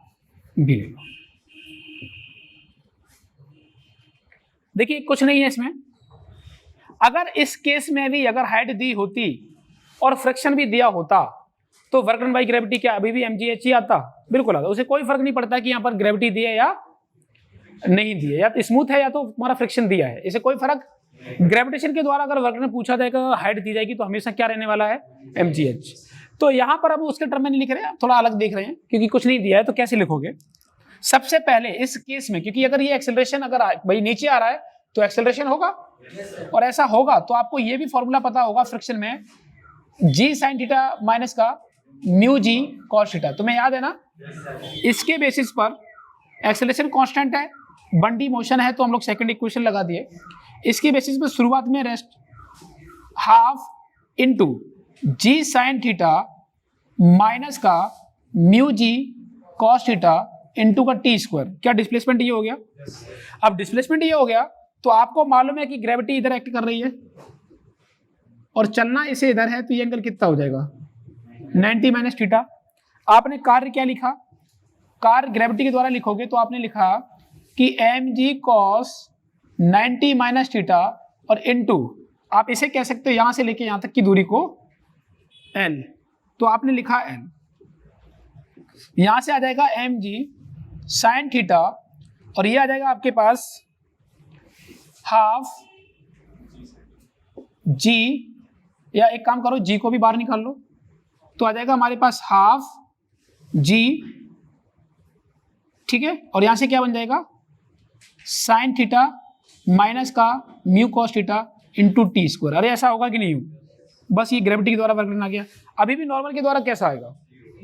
बी ले लो। देखिए कुछ नहीं है इसमें, अगर इस केस में भी अगर हाइट दी होती और फ्रिक्शन भी दिया होता तो वर्क डन बाई ग्रेविटी क्या अभी भी mgh ही आता, बिल्कुल आता, उसे कोई फर्क नहीं पड़ता कि यहाँ पर ग्रेविटी दी है या नहीं दी है, या तो स्मूथ है या तो हमारा फ्रिक्शन दिया है, इसे कोई फर्क। ग्रेविटेशन के द्वारा अगर वर्क डन पूछा जाएगा, हाइट दी जाएगी, तो हमेशा क्या रहने वाला है, mgh। तो यहाँ पर अब उसके टर्म में नहीं लिख रहे हैं, थोड़ा अलग देख रहे हैं, क्योंकि कुछ नहीं दिया है तो कैसे लिखोगे। सबसे पहले इस केस में, क्योंकि अगर ये एक्सेलरेशन अगर भाई नीचे आ रहा है तो एक्सेलरेशन होगा, और ऐसा होगा तो आपको ये भी फॉर्मूला पता होगा फ्रिक्शन में, g sin थीटा माइनस का म्यू जी cos थीटा, तुम्हें याद है ना। इसके बेसिस पर एक्सेलरेशन कांस्टेंट है, बंडी मोशन है, तो हम लोग सेकंड इक्वेशन लगा दिए। इसके बेसिस पर शुरुआत में rest half into g sin theta minus का mu G cos theta into का t स्क्वायर, क्या डिस्प्लेसमेंट ये हो गया। अब डिस्प्लेसमेंट ये हो गया तो आपको मालूम है कि ग्रेविटी इधर एक्ट कर रही है और चलना इसे इधर है, तो ये एंगल कितना हो जाएगा, 90 माइनस थीटा। आपने कार्य क्या लिखा, कार्य ग्रेविटी के द्वारा लिखोगे तो आपने लिखा कि mg cos 90 माइनस थीटा और इनटू, आप इसे कह सकते हो यहां से लेके यहां तक की दूरी को l, तो आपने लिखा l, यहां से आ जाएगा mg sin थीटा, और ये आ जाएगा आपके पास हाफ g, या एक काम करो g को भी बाहर निकाल लो, तो आ जाएगा हमारे पास हाफ g, ठीक है, और यहां से क्या बन जाएगा साइन थीटा माइनस का mu cos theta into T square. अरे ऐसा होगा कि नहीं, बस ये ग्रेविटी के द्वारा वर्क करना गया। अभी भी नॉर्मल के द्वारा कैसा आएगा,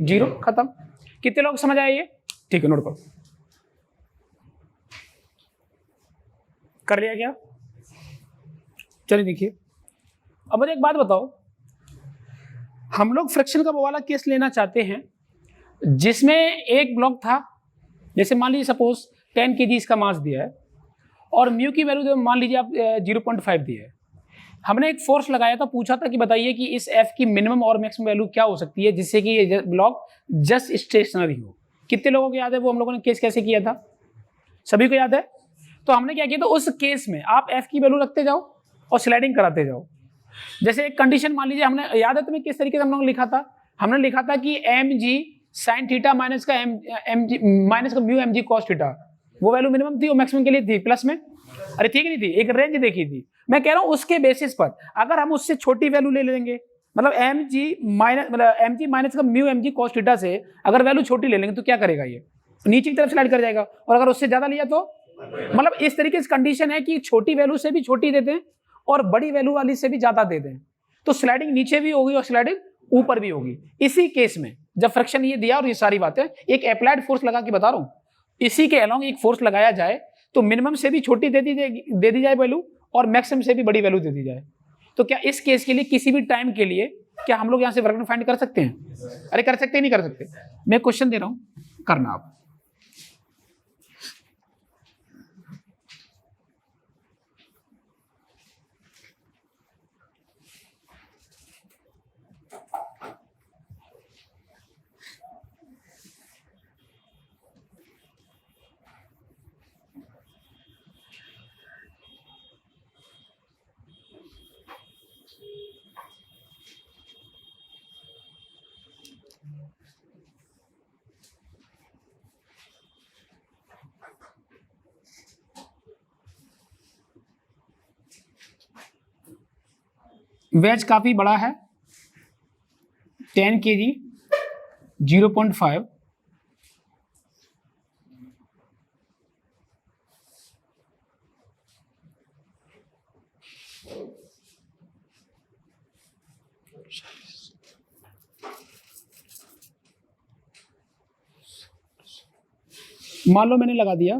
0, खत्म। कितने लोग समझ आए ये, ठीक है, नोट करो, कर लिया क्या। चलिए देखिए, अब मुझे एक बात बताओ, हम लोग फ्रिक्शन का वो वाला केस लेना चाहते हैं जिसमें एक ब्लॉक था, जैसे मान लीजिए सपोज 10 kg इसका मास दिया है और म्यू की वैल्यू मान लीजिए आप 0.5 दिया है। हमने एक फोर्स लगाया था, पूछा था कि बताइए कि इस एफ की मिनिमम और मैक्सिमम वैल्यू क्या हो सकती है जिससे कि ये ब्लॉक जस्ट स्टेशनरी हो। कितने लोगों को याद है वो हम लोगों ने केस कैसे किया था, सभी को याद है। तो हमने क्या किया था, उस केस में आप एफ की वैल्यू रखते जाओ और स्लाइडिंग कराते जाओ। जैसे एक कंडीशन मान लीजिए, हमने याद है तुम्हें किस तरीके से हम लोगों ने लिखा था, हमने लिखा था कि m g sine theta minus का माइनस का mu m g cos theta, वो वैल्यू मिनिमम थी और मैक्सिमम के लिए थी प्लस में, अरे ठीक नहीं थी, एक रेंज देखी थी। मैं कह रहा हूं उसके बेसिस पर अगर हम उससे छोटी वैल्यू ले लेंगे, मतलब एम जी माइनस का mu m g cos theta से अगर वैल्यू छोटी ले लेंगे तो क्या करेगा, ये नीचे की तरफ स्लाइड कर जाएगा, और अगर उससे ज्यादा लिया तो मतलब इस तरीके से कंडीशन है कि छोटी वैल्यू से भी छोटी देते हैं और बड़ी वैल्यू वाली से भी ज्यादा देते हैं, तो स्लाइडिंग नीचे भी होगी और स्लाइडिंग ऊपर भी होगी। इसी केस में जब फ्रिक्शन ये दिया और ये सारी बातें, एक अप्लाइड फोर्स लगा के बता रहा हूं, इसी के अलोंग एक फोर्स लगाया जाए तो मिनिमम से भी छोटी दे दी जाए वैल्यू और मैक्सिमम से भी बड़ी वैल्यू दे दी जाए, तो क्या इस केस के लिए किसी भी टाइम के लिए क्या हम लोग यहां से वर्क फाइंड कर सकते हैं? अरे कर सकते हैं, नहीं कर सकते? मैं क्वेश्चन दे रहा हूं, करना आप। वेज काफी बड़ा है, 10 kg, 0.5, मान लो मैंने लगा दिया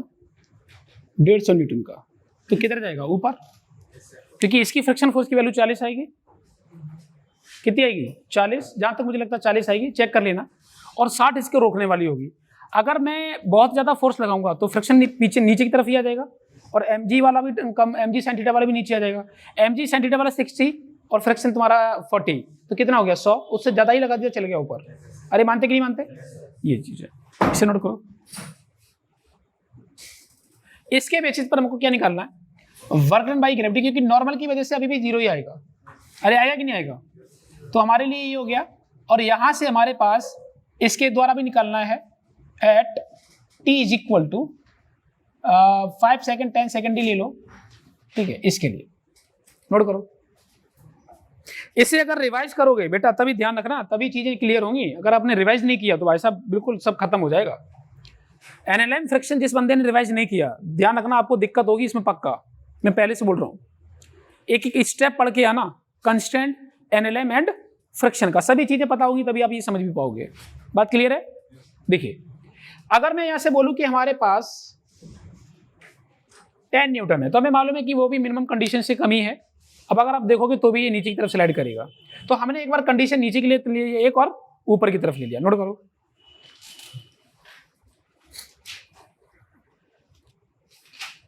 150 न्यूटन का, तो किधर जाएगा? ऊपर, क्योंकि इसकी फ्रिक्शन फोर्स की वैल्यू 40 आएगी। कितनी आएगी? 40, जहां तक मुझे लगता है 40 आएगी, चेक कर लेना। और 60 इसको रोकने वाली होगी। अगर मैं बहुत ज्यादा फोर्स लगाऊंगा तो फ्रिक्शन पीछे नीचे की तरफ ही आ जाएगा, और mg वाला भी कम, mg sin थीटा वाला भी नीचे आ जाएगा। mg sin थीटा वाला 60 और फ्रिक्शन तुम्हारा 40, तो कितना हो गया? 100। उससे ज्यादा ही लगा दिया, चल गया ऊपर। अरे मानते कि नहीं मानते? ये चीज है, इसे नोट करो। इसके बेसिस पर हमको क्या निकालना है? वर्क डन बाई ग्रेविटी, क्योंकि नॉर्मल की वजह से अभी भी 0 ही आएगा। अरे आएगा कि नहीं आएगा? तो हमारे लिए ये हो गया। और यहां से हमारे पास इसके द्वारा भी निकालना है at t is equal to 5 second 10 second ही ले लो, ठीक है। इसके लिए नोट करो। इसे अगर रिवाइज करोगे बेटा, तभी ध्यान रखना, तभी चीजें क्लियर होंगी। अगर आपने रिवाइज नहीं किया तो भाई साहब बिल्कुल सब खत्म हो जाएगा। एनएलएम फ्रिक्शन जिस बंदे ने रिवाइज नहीं किया, ध्यान रखना आपको दिक्कत होगी इसमें पक्का। मैं पहले से बोल रहा हूं, एक एक स्टेप पढ़ के आना, कंस्टेंट, एनएलएम एंड फ्रिक्शन का, सभी चीजें पता होगी तभी आप ये समझ भी पाओगे। बात क्लियर है? देखिए, अगर मैं यहां से बोलूं कि हमारे पास 10 न्यूटन है, तो हमें मालूम है कि वो भी मिनिमम कंडीशन से कम ही है। अब अगर आप देखोगे तो भी ये नीचे की तरफ स्लाइड करेगा। तो हमने एक बार कंडीशन नीचे के लिए ले लिया, एक और ऊपर की तरफ ले लिया। नोट करो,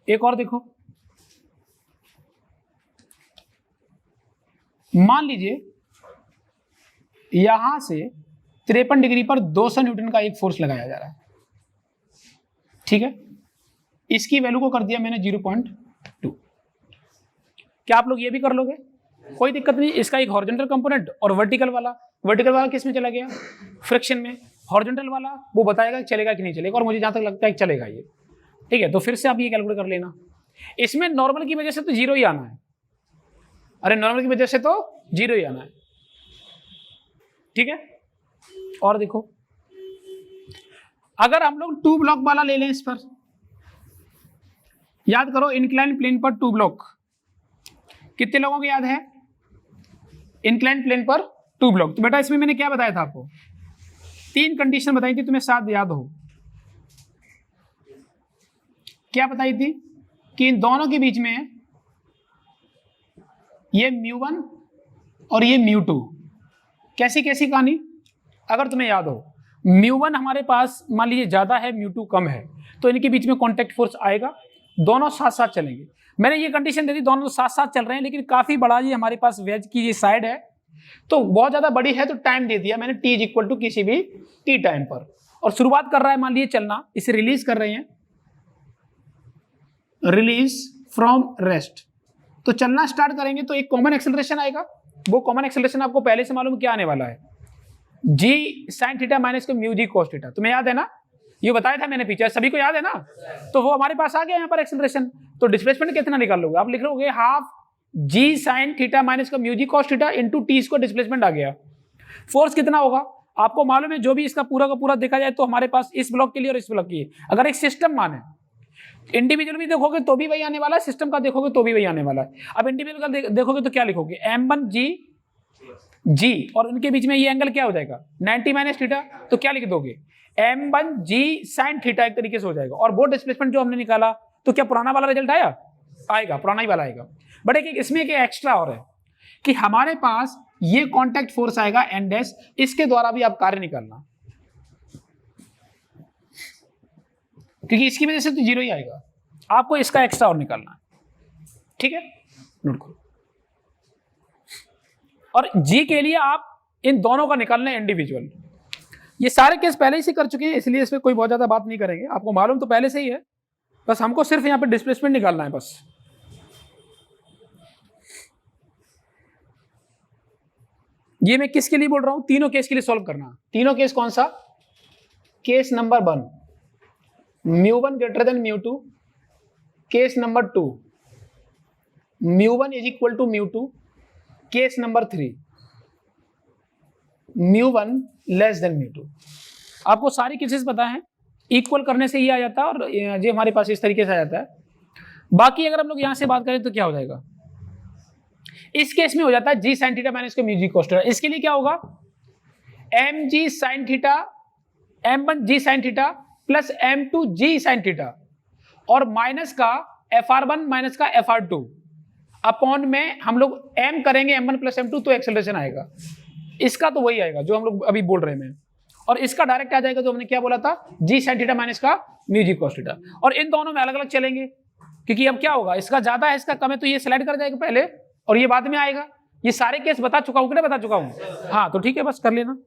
एक और देखो, मान लीजिए यहां से 53 डिग्री पर 200 न्यूटन का एक फोर्स लगाया जा रहा है, ठीक है। इसकी वैल्यू को कर दिया मैंने 0.2। क्या आप लोग ये भी कर लोगे? कोई दिक्कत नहीं। इसका एक हॉरिजॉन्टल कंपोनेंट और वर्टिकल वाला किस में चला गया? फ्रिक्शन में। हॉरिजॉन्टल वाला वो बताएगा चलेगा कि नहीं चलेगा, और मुझे जहां तक लगता है कि चलेगा ये, ठीक है। तो फिर से आप ये कैलकुलेट कर लेना। इसमें नॉर्मल की वजह से तो 0 ही आना है। अरे नॉर्मल की वजह से तो 0 ही आना है, ठीक है। और देखो, अगर हम लोग 2 ब्लॉक वाला ले लें, इस पर याद करो, इंक्लाइन प्लेन पर 2 ब्लॉक, कितने लोगों को याद है? इंक्लाइन प्लेन पर 2 ब्लॉक। तो बेटा इसमें मैंने क्या बताया था आपको? 3 कंडीशन बताई थी, तुम्हें शायद याद हो। क्या बताई थी? कि इन दोनों के बीच में ये μ1 और ये μ2। कैसी कैसी कहानी? अगर तुम्हें याद हो, μ1 हमारे पास मान लीजिए ज्यादा है, μ2 कम है, तो इनके बीच में कॉन्टेक्ट फोर्स आएगा, दोनों साथ साथ चलेंगे। मैंने ये कंडीशन दे दी, दोनों साथ साथ चल रहे हैं, लेकिन काफी बड़ा ये हमारे पास वेज की ये साइड है, तो बहुत ज्यादा बड़ी है, तो टाइम दे दिया मैंने t इज इक्वल टू किसी भी t टाइम पर। और शुरुआत कर रहा है मान लीजिए चलना, इसे रिलीज कर रहे हैं, रिलीज फ्रॉम रेस्ट। तो चलना स्टार्ट करेंगे तो एक कॉमन एक्सेलरेशन आएगा। वो कॉमन एक्सेलरेशन आपको पहले से मालूम क्या आने वाला है? g sin theta minus mu G cos theta. तुम्हें याद है ना? ये बताया था मैंने पीछे, सभी को याद है ना? तो वो हमारे पास आ गया यहाँ पर एक्सेलरेशन। तो डिस्प्लेसमेंट कितना निकाल लोगे? आप लिख लोगे half g sin theta minus mu G cos theta into T, इसको डिस्प्लेसमेंट आ गया। फोर्स कितना होगा आपको मालूम है? जो भी इसका पूरा का पूरा देखा जाए तो हमारे पास इस ब्लॉक के लिए और इस ब्लॉक के लिए, अगर एक सिस्टम माने, इंडिविजुअल भी देखोगे तो भी वही आने वाला है, सिस्टम का देखोगे तो भी वही आने वाला है। अब इंडिविजुअल का देखोगे तो क्या लिखोगे? m1 g, और उनके बीच में ये एंगल क्या हो जाएगा? 90 माइनस थीटा। तो क्या लिख दोगे? m1 g sin थीटा, एक तरीके से हो जाएगा। और वो डिस्प्लेसमेंट जो हमने निकाला, तो क्या पुराना वाला रिजल्ट आएगा? पुराना ही वाला आएगा। बट एक इसमें एक एक्स्ट्रा और है कि हमारे पास ये कॉन्टैक्ट फोर्स आएगा एन डैश, इसके द्वारा भी आप कार्य निकालना, क्योंकि इसकी वजह से तो 0 ही आएगा। आपको इसका एक्स्ट्रा और निकालना, ठीक है। नोट करो। और जी के लिए आप इन दोनों का निकालना है इंडिविजुअल। ये सारे केस पहले ही से कर चुके हैं, इसलिए इस पर कोई बहुत ज्यादा बात नहीं करेंगे, आपको मालूम तो पहले से ही है। बस हमको सिर्फ यहाँ पे डिस्प्लेसमेंट निकालना है बस। ये मैं किसके लिए बोल रहा हूं, तीनों केस के लिए सॉल्व करना। तीनों केस कौन सा, case number 1 μ1 greater than μ2, case number 2 μ1 is equal to μ2, case number 3 μ1 less than μ2। आपको सारी केसेस पता है, इक्वल करने से ये आ जाता है और ये हमारे पास इस तरीके से आ जाता है। बाकी अगर हम लोग यहां से बात करें तो क्या हो जाएगा, इस केस में हो जाता है g sine theta minus mu g cos theta. इसके लिए क्या होगा, m g sine theta, m1 g sine theta plus m2 g sine theta और माइनस का fr1 माइनस का fr2 अपॉन में हम लोग m करेंगे m1 प्लस m2 तो एक्सेलरेशन आएगा। इसका तो वही आएगा जो हम लोग अभी बोल रहे हैं, और इसका डायरेक्ट आ जाएगा जो हमने क्या बोला था, जी साइन थीटा माइनस का म्यू जी कोस थीटा। और इन दोनों में अलग अलग चलेंगे क्योंकि अब क्या होगा, इसका ज्यादा है इसका कम है, तो ये स्लाइड कर जाएगा पहले और ये बाद में आएगा। ये सारे केस बता चुका हूं कि नहीं बता चुका हूं, हाँ तो ठीक है बस कर लेना।